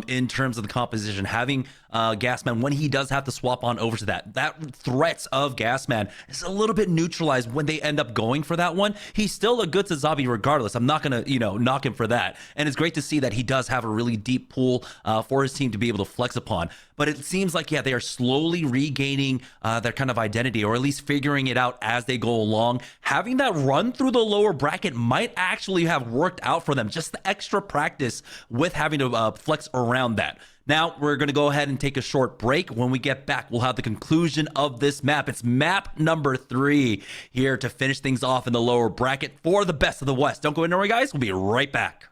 in terms of the composition. Having Gasman, when he does have to swap on over to that threats of Gasman is a little bit neutralized when they end up going for that one. He's still a good Suzabi regardless. I'm not gonna knock him for that, and it's great to see that he does have a really deep pool for his team to be able to flex upon. But it seems like they are slowly regaining their kind of identity, or at least figuring it out as they go along. Having that run through the lower bracket might actually have worked out for them. Just the extra practice with having to flex around that. Now, we're going to go ahead and take a short break. When we get back, we'll have the conclusion of this map. It's map number 3 here to finish things off in the lower bracket for the best of the West. Don't go anywhere, guys. We'll be right back.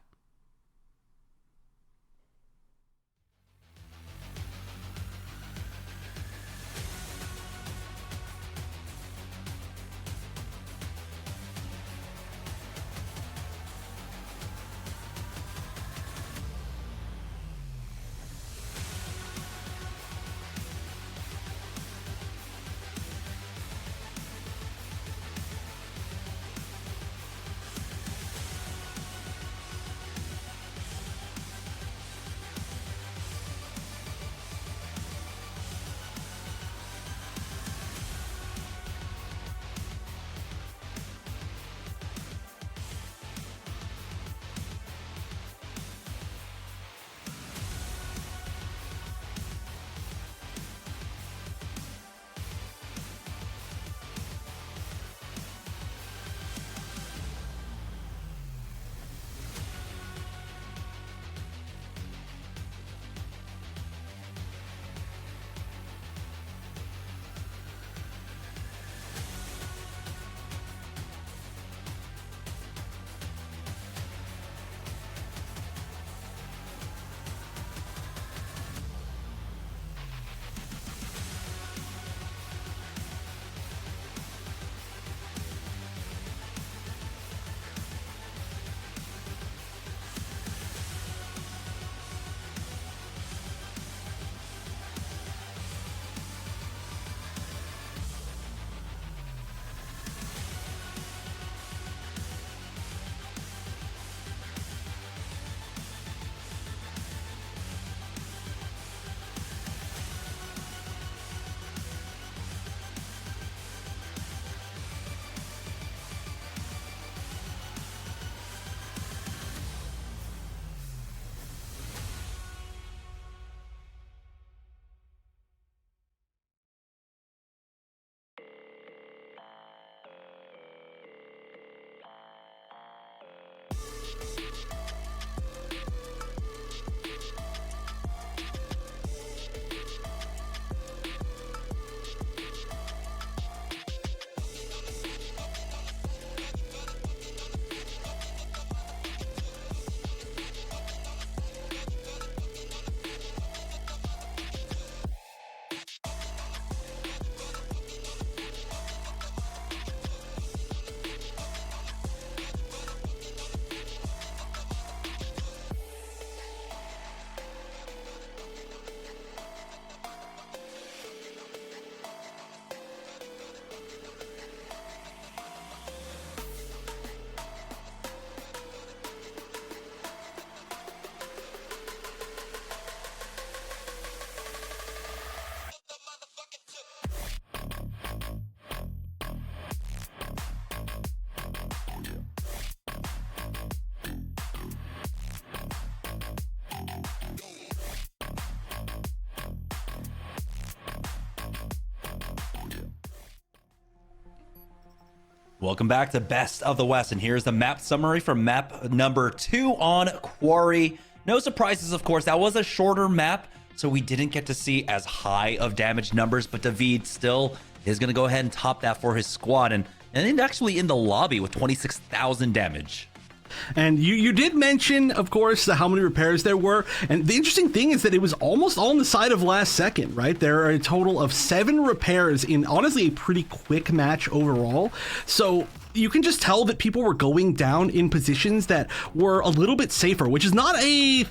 Welcome back to Best of the West, and here's the map summary for map number 2 on Quarry. No surprises, of course. That was a shorter map, so we didn't get to see as high of damage numbers, but David still is going to go ahead and top that for his squad, and actually in the lobby with 26,000 damage. And you did mention, of course, how many repairs there were. And the interesting thing is that it was almost all on the side of last second, right? There are a total of 7 repairs in honestly a pretty quick match overall. So you can just tell that people were going down in positions that were a little bit safer, which is not a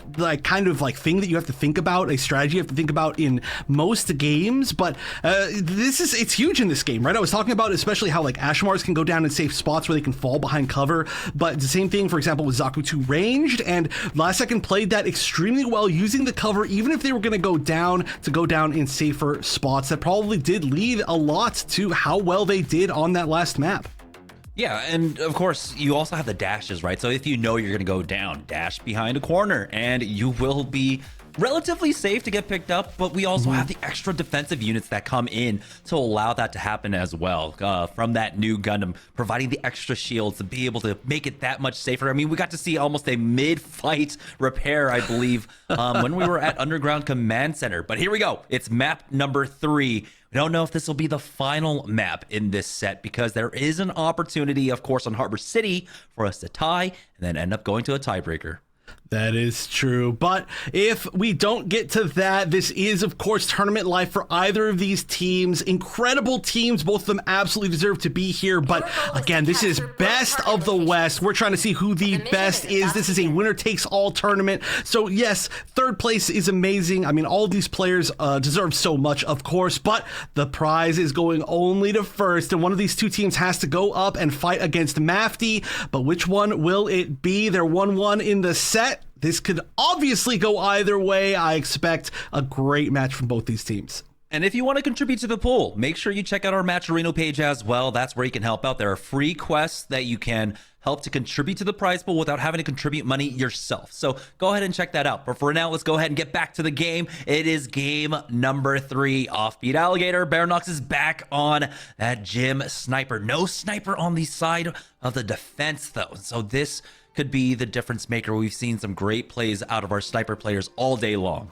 kind of thing that you have to think about, a strategy you have to think about in most games, but it's huge in this game, right? I was talking about especially how Ashmars can go down in safe spots where they can fall behind cover, but the same thing, for example, with Zaku 2 ranged, and last second played that extremely well, using the cover, even if they were going to go down in safer spots. That probably did lead a lot to how well they did on that last map. Yeah, and of course, you also have the dashes, right? So if you know you're going to go down, dash behind a corner, and you will be relatively safe to get picked up, but we also have the extra defensive units that come in to allow that to happen as well. From that new Gundam, providing the extra shields to be able to make it that much safer. I mean, we got to see almost a mid-fight repair, I believe, when we were at Underground Command Center. But here we go. It's map number 3. We don't know if this will be the final map in this set because there is an opportunity, of course, on Harbor City for us to tie and then end up going to a tiebreaker. That is true, but if we don't get to that, this is, of course, tournament life for either of these teams. Incredible teams, both of them absolutely deserve to be here, but again, this is Best of the West. We're trying to see who the best is. This is a winner-takes-all tournament, so yes, third place is amazing. I mean, all of these players deserve so much, of course, but the prize is going only to first, and one of these two teams has to go up and fight against Mafty, but which one will it be? They're 1-1 in the set. This could obviously go either way. I expect a great match from both these teams. And if you want to contribute to the pool, make sure you check out our Matcherino page as well. That's where you can help out. There are free quests that you can help to contribute to the prize pool without having to contribute money yourself. So go ahead and check that out. But for now, let's go ahead and get back to the game. It is game number 3. Offbeat Alligator. Baronox is back on that Gym Sniper. No sniper on the side of the defense, though. So this could be the difference maker. We've seen some great plays out of our sniper players all day long.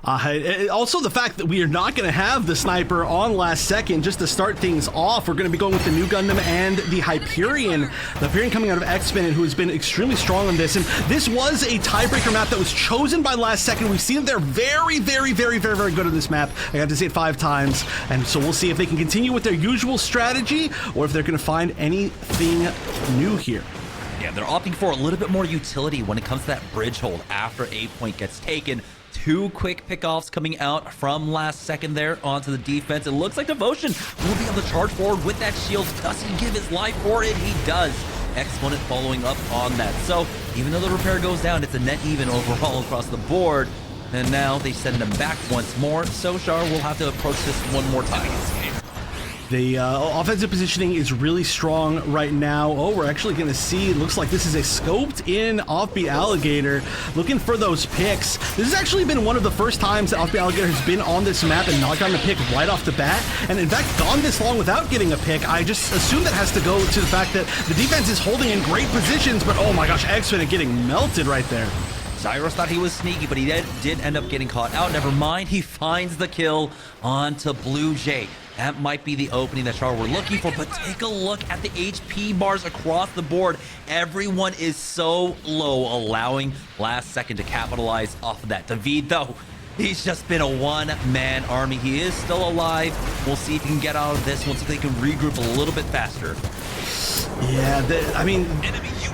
Also, the fact that we are not going to have the sniper on last second, just to start things off, we're going to be going with the new Gundam and the Hyperion. The Hyperion coming out of X-Men, who has been extremely strong on this. And this was a tiebreaker map that was chosen by last second. We've seen they're very, very, very, very, very good at this map. I got to say it 5 times. And so we'll see if they can continue with their usual strategy or if they're going to find anything new here. Yeah, they're opting for a little bit more utility when it comes to that bridge hold after a point gets taken. 2 quick pickoffs coming out from last second there onto the defense. It looks like Devotion will be able to charge forward with that shield. Does he give his life for it? He does. Exponent following up on that. So even though the repair goes down, it's a net even overall across the board. And now they send him back once more. So Char will have to approach this one more time. The offensive positioning is really strong right now. Oh, we're actually going to see, it looks like this is a scoped in Offbeat Alligator looking for those picks. This has actually been one of the first times that Offbeat Alligator has been on this map and not gotten a pick right off the bat. And in fact, gone this long without getting a pick. I just assume that has to go to the fact that the defense is holding in great positions, but oh my gosh, X-Men getting melted right there. Zyros thought he was sneaky, but he did end up getting caught out. Never mind, he finds the kill onto Blue Jay. That might be the opening that Char were looking for, but take a look at the HP bars across the board. Everyone is so low, allowing last second to capitalize off of that. David, though, he's just been a one-man army. He is still alive. We'll see if he can get out of this. We'll see if they can regroup a little bit faster. Yeah, I mean,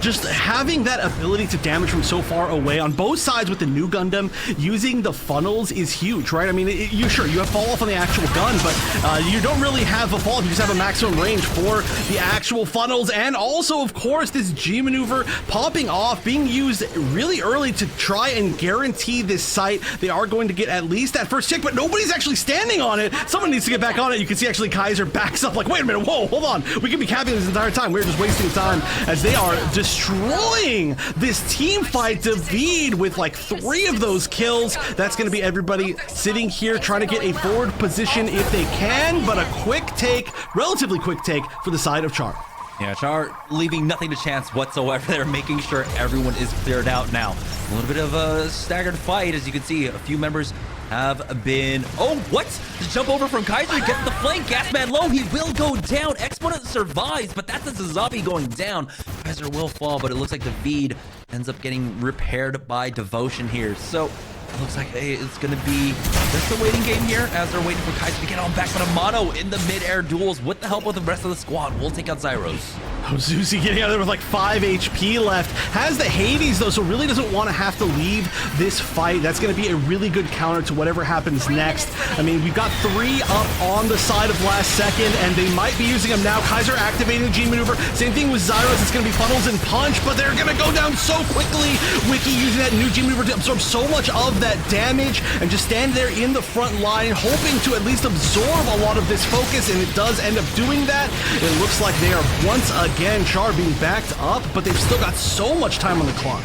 just having that ability to damage from so far away on both sides with the new Gundam, using the funnels is huge, right? I mean, you have fall off on the actual gun, but you don't really have a fall. You just have a maximum range for the actual funnels. And also, of course, this G maneuver popping off, being used really early to try and guarantee this site. They are going to get at least that first check, but nobody's actually standing on it. Someone needs to get back on it. You can see actually Kaiser backs up like, wait a minute, whoa, hold on. We could be capping this entire time. We're just wasting time as they are destroying this team fight. David with like 3 of those kills. That's going to be everybody sitting here trying to get a forward position if they can, but a quick take, relatively quick take for the side of Char. Yeah, Char leaving nothing to chance whatsoever. They're making sure everyone is cleared out now. A little bit of a staggered fight. As you can see, a few members have been... Oh, what? The jump over from Kaiser gets the flank. Gasman low. He will go down. Exponent survives, but that's a Zazabi going down. Kaiser will fall, but it looks like the Veed ends up getting repaired by Devotion here. So it looks like hey, it's going to be just a waiting game here as they're waiting for Kaiser to get on back. But Amano in the mid-air duels with the help of the rest of the squad will take out Zyros. Oh, Zuzi getting out there with like 5 HP left. Has the Hades though, so really doesn't want to have to leave this fight. That's going to be a really good counter to whatever happens next. I mean, we've got 3 up on the side of last second, and they might be using them now. Kaiser activating the G maneuver. Same thing with Zyros. It's going to be funnels and punch, but they're going to go down so quickly. Wiki using that new G maneuver to absorb so much of that damage and just stand there in the front line, hoping to at least absorb a lot of this focus, and it does end up doing that. It looks like they are once again Char being backed up, but they've still got so much time on the clock.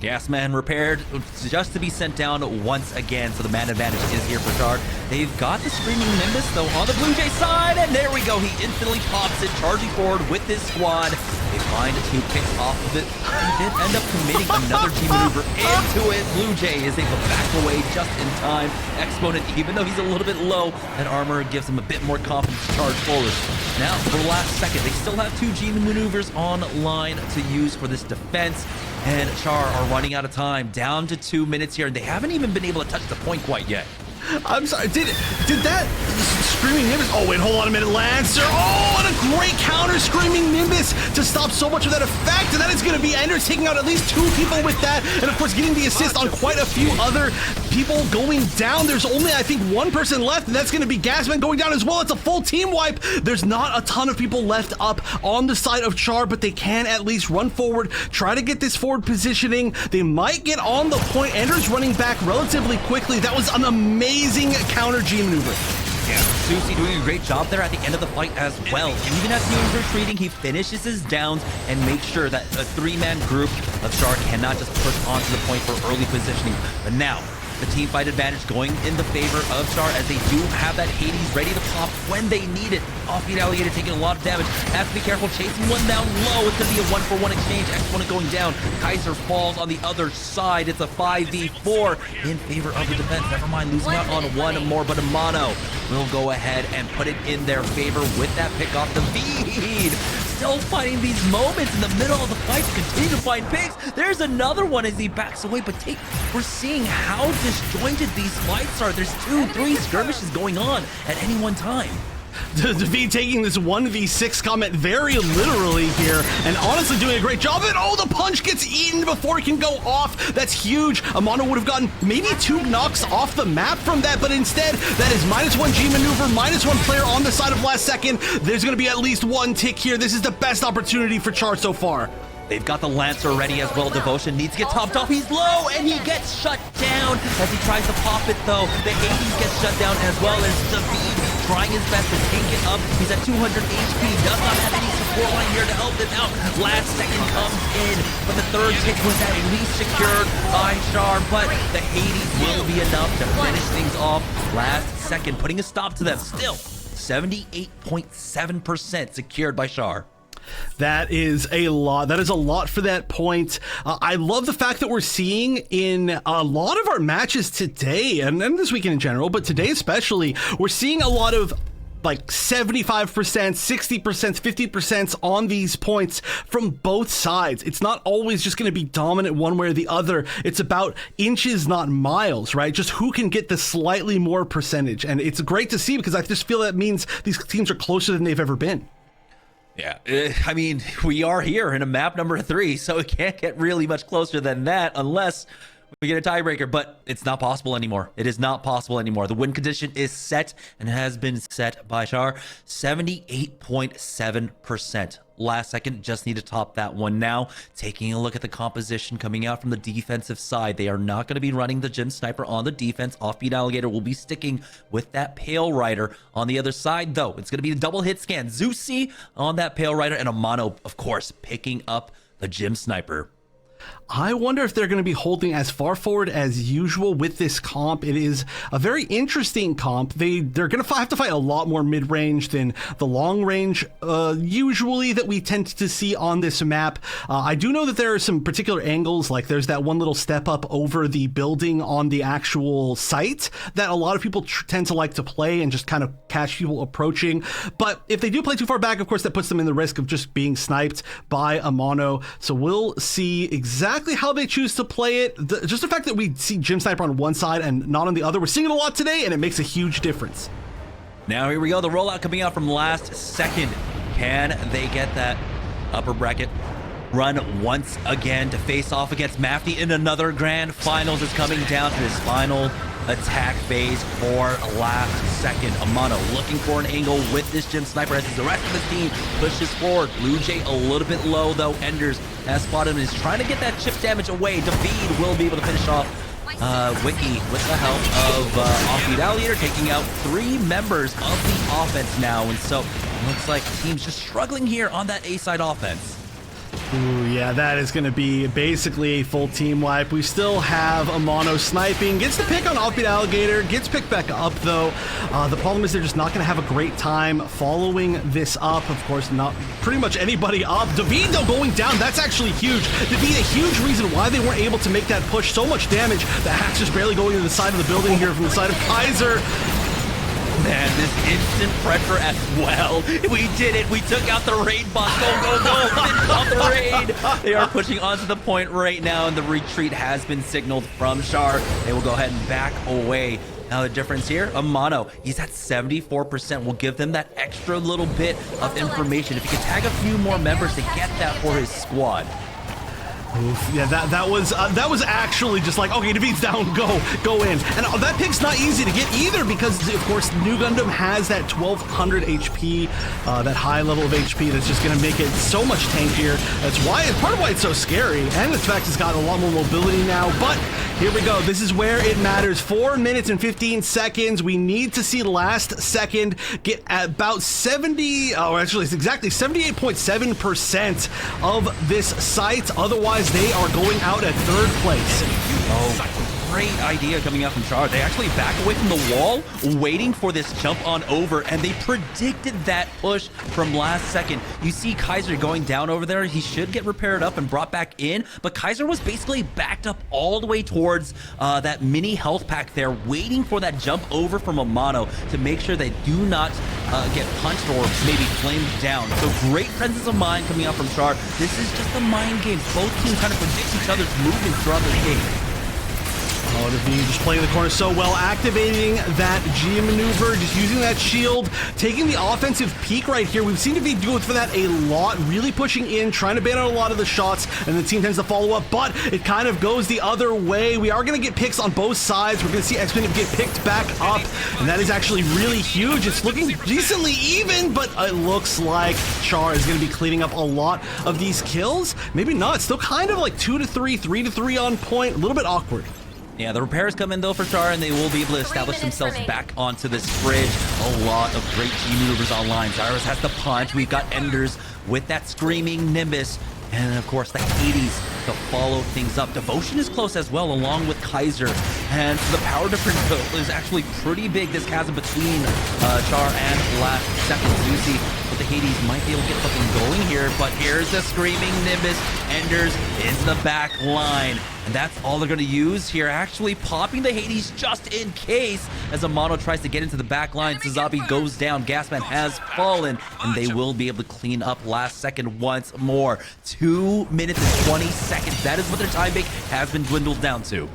Gasman repaired just to be sent down once again, so the man advantage is here for Char. They've got the Screaming Nimbus though on the Blue Jay side, and there we go. He instantly pops it, charging forward with his squad. They find 2 picks off of it. He did end up committing another G maneuver into it. Blue Jay is able to back away just in time. Exponent, even though he's a little bit low, that armor gives him a bit more confidence to charge forward. Now, for the last second, they still have 2 G maneuvers online to use for this defense. And Char are running out of time, down to 2 minutes here, and they haven't even been able to touch the point quite yet. I'm sorry, did that Screaming Nimbus? Oh wait, hold on a minute, Lancer. Oh, and a great counter Screaming Nimbus to stop so much of that effect, and that is going to be Ender taking out at least 2 people with that, and of course getting the assist on quite a few other people going down. There's only, I think, 1 person left, and that's going to be Gasman going down as well. It's a full team wipe. There's not a ton of people left up on the side of Char, but they can at least run forward, try to get this forward positioning. They might get on the point. Ender's running back relatively quickly. That was an amazing counter G maneuver. Yeah, Susie doing a great job there at the end of the fight as well. Even as he was retreating, he finishes his downs and makes sure that a 3-man group of Char cannot just push onto the point for early positioning. But now, the team fight advantage going in the favor of Char as they do have that Hades ready to pop when they need it. Offbeat Alligator taking a lot of damage. Has to be careful, chasing one down low. It's going to be a 1-for-1 exchange. Exponent going down. Kaiser falls on the other side. It's a 5v4 in favor of the defense. Never mind losing out on 1 more, but Amano will go ahead and put it in their favor with that pick off the Veed. Still finding these moments in the middle of the fight to continue to find picks. There's another one as he backs away, but we're seeing how disjointed these fights are. There's 2-3 skirmishes going on at any one time. David taking this 1v6 comment very literally here, and honestly doing a great job of it. Oh, the punch gets eaten before it can go off. That's huge. Amano would have gotten maybe 2 knocks off the map from that, but instead, that is -1 G maneuver, -1 player on the side of last second. There's going to be at least 1 tick here. This is the best opportunity for Char so far. They've got the Lancer ready as well. Devotion needs to get topped off. He's low, and he gets shut down as he tries to pop it, though. The Hades gets shut down as well as David trying his best to take it up. He's at 200 HP. Does not have any support line here to help him out. Last second comes in, but the 3rd tick was at least secured by Char, but the Hades will be enough to finish things off last second, putting a stop to them. Still, 78.7% secured by Char. That is a lot. That is a lot for that point. I love the fact that we're seeing in a lot of our matches today, and this weekend in general, but today especially, we're seeing a lot of like 75%, 60%, 50% on these points from both sides. It's not always just going to be dominant one way or the other. It's about inches, not miles, right? Just who can get the slightly more percentage. And it's great to see because I just feel that means these teams are closer than they've ever been. Yeah, I mean, we are here in a map number 3, so it can't get really much closer than that unless we get a tiebreaker, but it's not possible anymore. It is not possible anymore. The win condition is set and has been set by Char. 78.7%. Last second, just need to top that one now. Taking a look at the composition coming out from the defensive side. They are not going to be running the Gem Sniper on the defense. Offbeat Alligator will be sticking with that Pale Rider. On the other side, though, it's going to be a double hit scan. Zeusy on that Pale Rider, and Amano, of course, picking up the Gem Sniper. I wonder if they're going to be holding as far forward as usual with this comp. It is a very interesting comp. They're going to have to fight a lot more mid-range than the long range usually that we tend to see on this map. I do know that there are some particular angles, like there's that one little step up over the building on the actual site that a lot of people tend to like to play and just kind of catch people approaching. But if they do play too far back, of course, that puts them in the risk of just being sniped by a mono. So we'll see exactly how they choose to play it. Just the fact that we see Gym Sniper on one side and not on the other, we're seeing it a lot today, and it makes a huge difference. Now here we go, the rollout coming out from last second. Can they get that upper bracket run once again to face off against Mafty in another grand finals? Is coming down to his final attack phase for last second. Amano looking for an angle with this Gym Sniper as the rest of his team pushes forward. Blue Jay a little bit low though. Enders has spotted him and is trying to get that chip damage away. David will be able to finish off Wiki with the help of Offbeat Alligator, taking out 3 members of the offense now. And so it looks like the team's just struggling here on that A-side offense. Ooh, yeah, that is going to be basically a full team wipe. We still have Amano sniping, gets the pick on Offbeat Alligator, gets picked back up though. The problem is they're just not going to have a great time following this up. Of course, not pretty much anybody up. David though going down, that's actually huge. David, a huge reason why they weren't able to make that push. So much damage. The hack's just barely going to the side of the building here from the side of Kaiser. Man, this instant pressure as well. We did it. We took out the raid boss. Go, go, go. Finish off the raid. They are pushing onto the point right now, and the retreat has been signaled from Char. They will go ahead and back away. Now the difference here, Amano, he's at 74%. We'll give them that extra little bit of information. If he can tag a few more members to get that for his squad. Oof, yeah, that was actually just like, okay, David's down, go in. And that pick's not easy to get either because, of course, New Gundam has that 1200 HP, that high level of HP that's just going to make it so much tankier. That's why, part of why it's so scary. And in fact, it's got a lot more mobility now. But here we go. This is where it matters. 4 minutes and 15 seconds. We need to see last second get at about 70, or actually it's exactly 78.7% of this site. Otherwise, they are going out at 3rd place. Oh, great idea coming out from Char. They actually back away from the wall, waiting for this jump on over, and they predicted that push from last second. You see Kaiser going down over there. He should get repaired up and brought back in, but Kaiser was basically backed up all the way towards that mini health pack there, waiting for that jump over from Amano to make sure they do not get punched or maybe flamed down. So great presence of mind coming out from Char. This is just a mind game. Both teams kind of predict each other's movements throughout the game. Oh, David just playing the corner so well, activating that G maneuver, just using that shield, taking the offensive peak right here. We've seen David go for that a lot, really pushing in, trying to ban out a lot of the shots, and the team tends to follow up, but it kind of goes the other way. We are going to get picks on both sides. We're going to see X-Men get picked back up, and that is actually really huge. It's looking decently even, but it looks like Char is going to be cleaning up a lot of these kills. Maybe not. Still kind of like 2-3, 3-3 on point. A little bit awkward. Yeah, the repairs come in though for Char, and they will be able to establish themselves back onto this bridge. A lot of great G maneuvers online. Zyrus has the punch. We've got Enders with that screaming Nimbus. And of course, the Hades to follow things up. Devotion is close as well, along with Kaiser. And the power difference is actually pretty big, this chasm between Char and last second. Zuzi with the Hades might be able to get something going here, but here's the screaming Nimbus. Enders into the back line. And that's all they're going to use here, actually popping the Hades just in case as Amano tries to get into the back line. Suzabi goes down, Gasman has fallen, and they will be able to clean up last second once more. 2 minutes and 20 seconds. That is what their time bank has been dwindled down to.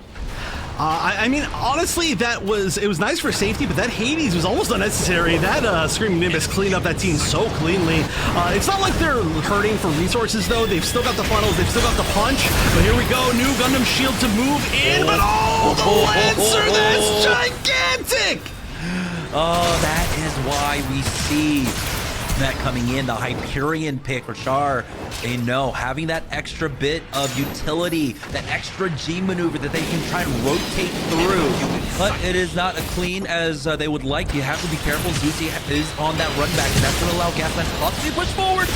I mean, honestly, it was nice for safety, but that Hades was almost unnecessary. That Screaming Nimbus cleaned up that team so cleanly. It's not like they're hurting for resources, though. They've still got the funnels, they've still got the punch. But here we go, new Gundam shield to move in, but the Lancer, that's gigantic! Oh, that is why we see that coming in, the Hyperion pick for Char. They know having that extra bit of utility, that extra G maneuver that they can try and rotate through, but it is not as clean as they would like. You have to be careful. Zuzi is on that run back, and that's going to allow Gasman to possibly push forward.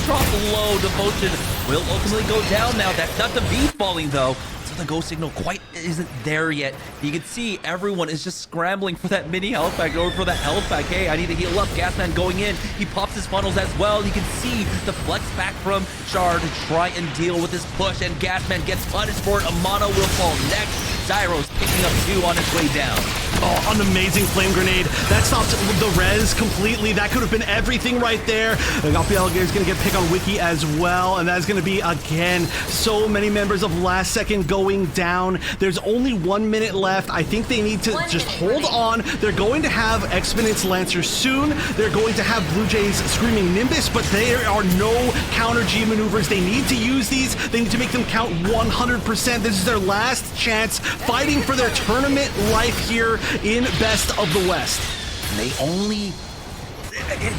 Drop low. Devotion will ultimately go down now. That's not the V falling though. So the go signal quite isn't there yet. You can see everyone is just scrambling for that mini health pack or for that health pack. Hey, I need to heal up. Gasman going in. He pops his funnels as well. You can see the flex back from Char to try and deal with this push, and Gasman gets punished for it. Amano will fall next. Zyro's picking up 2 on his way down. Oh, an amazing flame grenade. That stopped the res completely. That could have been everything right there. Algae Alligator is going to get pick on Wiki as well, and that's going to be, again, so many members of Last Second going down. There's only 1 minute left. I think they need to just hold on. They're going to have Exponent's Lancer soon. They're going to have Blue Jay's Screaming Nimbus, but there are no counter G maneuvers. They need to use these. They need to make them count 100%. This is their last chance fighting for their tournament life here in Best of the West.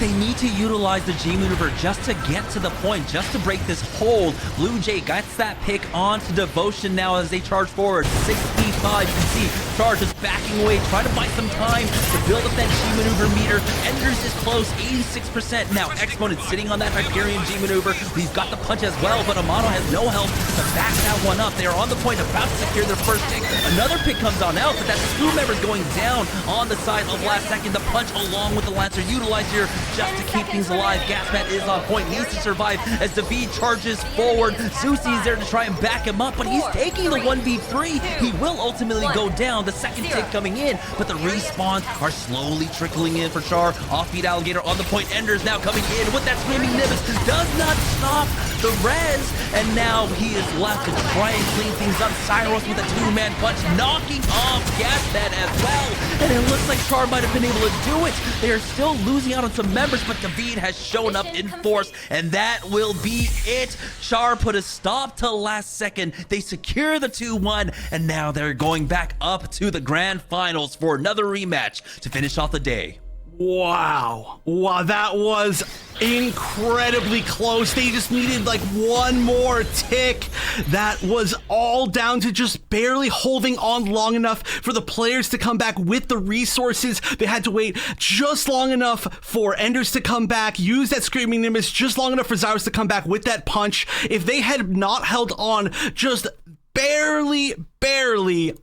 They need to utilize the G maneuver just to get to the point, just to break this hold. Blue Jay gets that pick onto Devotion now as they charge forward. 65, you can see Char just backing away, trying to buy some time to build up that G maneuver meter. Enders is close, 86%. Now Exponent sitting on that Hyperion G maneuver. We've got the punch as well, but Amano has no help to back that one up. They are on the point, about to secure their first pick. Another pick comes on out, but that's 2 members going down on the side of Last Second. The punch along with the Lancer utilized here just to keep things alive. Gasman is on point, needs to survive as David charges forward. Susi is there to try and back him up, but he's taking the 1v3. He will ultimately go down. The second tick coming in, but the respawns are slowly trickling in for Char. Offbeat Alligator on the point. Enders now coming in with that Screaming Nimbus. Does not stop the res, and now he is left to try and clean things up. Cyrus with a 2-man punch, knocking off Gasman as well, and it looks like Char might have been able to do it. They are still losing out on some members, but David has shown up in force, and that will be it. Char put a stop to Last Second. They secure the 2-1, and now they're going back up to the grand finals for another rematch to finish off the day. Wow, that was incredibly close. They just needed like 1 more tick. That was all down to just barely holding on long enough for the players to come back with the resources. They had to wait just long enough for Enders to come back, use that Screaming Nimbus just long enough for Zyrus to come back with that punch. If they had not held on just barely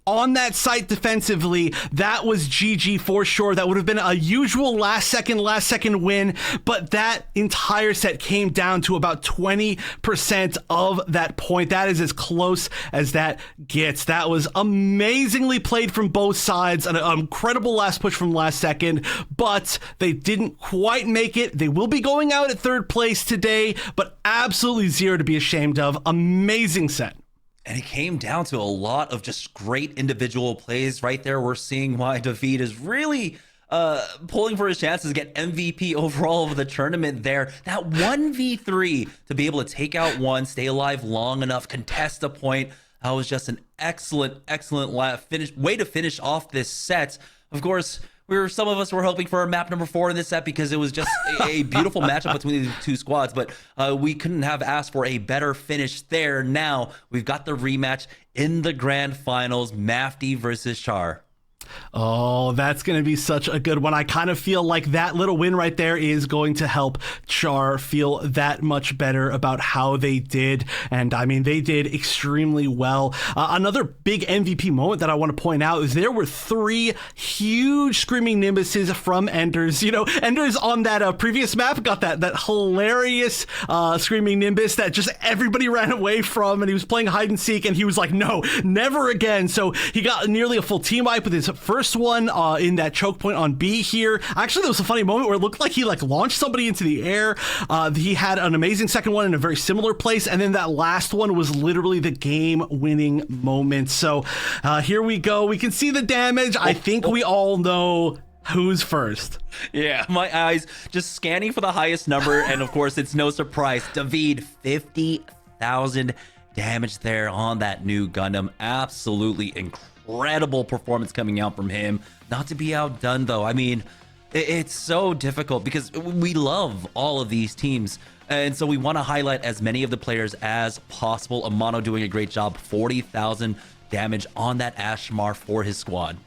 on that site defensively, that was GG for sure. That would have been a usual last second win, but that entire set came down to about 20% of that point. That is as close as that gets. That was amazingly played from both sides. An incredible last push from Last Second, but they didn't quite make it. They will be going out at 3rd place today, but absolutely zero to be ashamed of. Amazing set. And it came down to a lot of just great individual plays right there. We're seeing why David is really pulling for his chances to get MVP overall of the tournament there. That 1v3 to be able to take out one, stay alive long enough, contest a point. That was just an excellent way to finish off this set. Of course, some of us were hoping for a map number 4 in this set because it was just a beautiful matchup between the 2 squads, but we couldn't have asked for a better finish there. Now we've got the rematch in the grand finals, Mafty versus Char. Oh, that's going to be such a good one. I kind of feel like that little win right there is going to help Char feel that much better about how they did. And I mean, they did extremely well. Another big MVP moment that I want to point out is there were 3 huge Screaming Nimbuses from Enders. You know, Enders on that previous map got that hilarious Screaming Nimbus that just everybody ran away from, and he was playing hide and seek, and he was like, no, never again. So he got nearly a full team wipe with his first one in that choke point on B here. Actually, there was a funny moment where it looked like he launched somebody into the air. He had an amazing second one in a very similar place, and then that last one was literally the game-winning moment. So here we go. We can see the damage. I think we all know who's first. Yeah, my eyes just scanning for the highest number, and of course, it's no surprise. David, 50,000 damage there on that new Gundam. Absolutely incredible performance coming out from him. Not to be outdone though. I mean, it's so difficult because we love all of these teams, and so we want to highlight as many of the players as possible. Amano doing a great job, 40,000 damage on that Ashmar for his squad.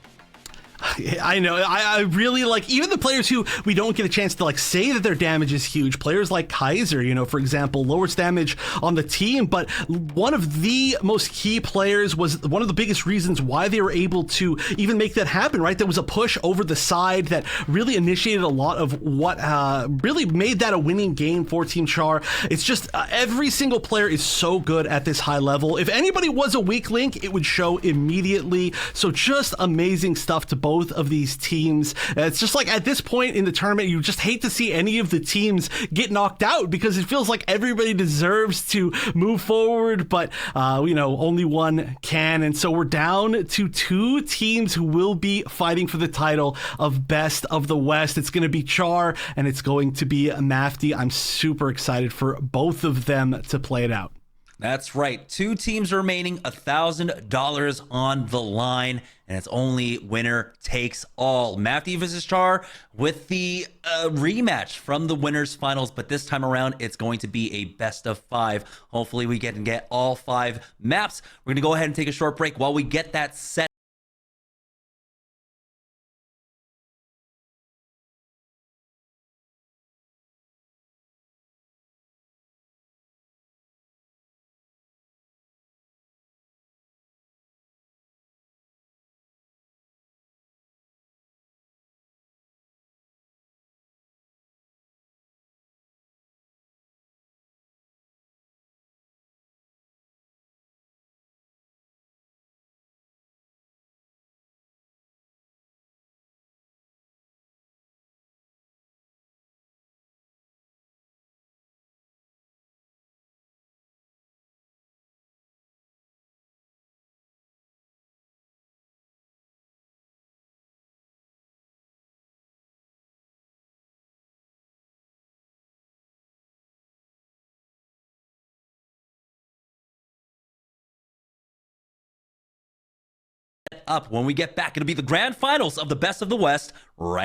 I know. I really like even the players who we don't get a chance to like say that their damage is huge. Players like Kaiser, you know, for example, lowest damage on the team, but one of the most key players was one of the biggest reasons why they were able to even make that happen, right? There was a push over the side that really initiated a lot of what really made that a winning game for Team Char. It's just every single player is so good at this high level. If anybody was a weak link, it would show immediately. So just amazing stuff to both of these teams. It's just like at this point in the tournament, you just hate to see any of the teams get knocked out because it feels like everybody deserves to move forward, but you know, only one can. And so we're down to 2 teams who will be fighting for the title of Best of the West. It's going to be Char and it's going to be Mafty. I'm super excited for both of them to play it out. That's right. 2 teams remaining, $1,000 on the line, and it's only winner takes all. Mafty versus Char with the rematch from the winners finals, but this time around, it's going to be a best of 5. Hopefully, we can get all 5 maps. We're going to go ahead and take a short break while we get that set up. When we get back, it'll be the grand finals of the Best of the West right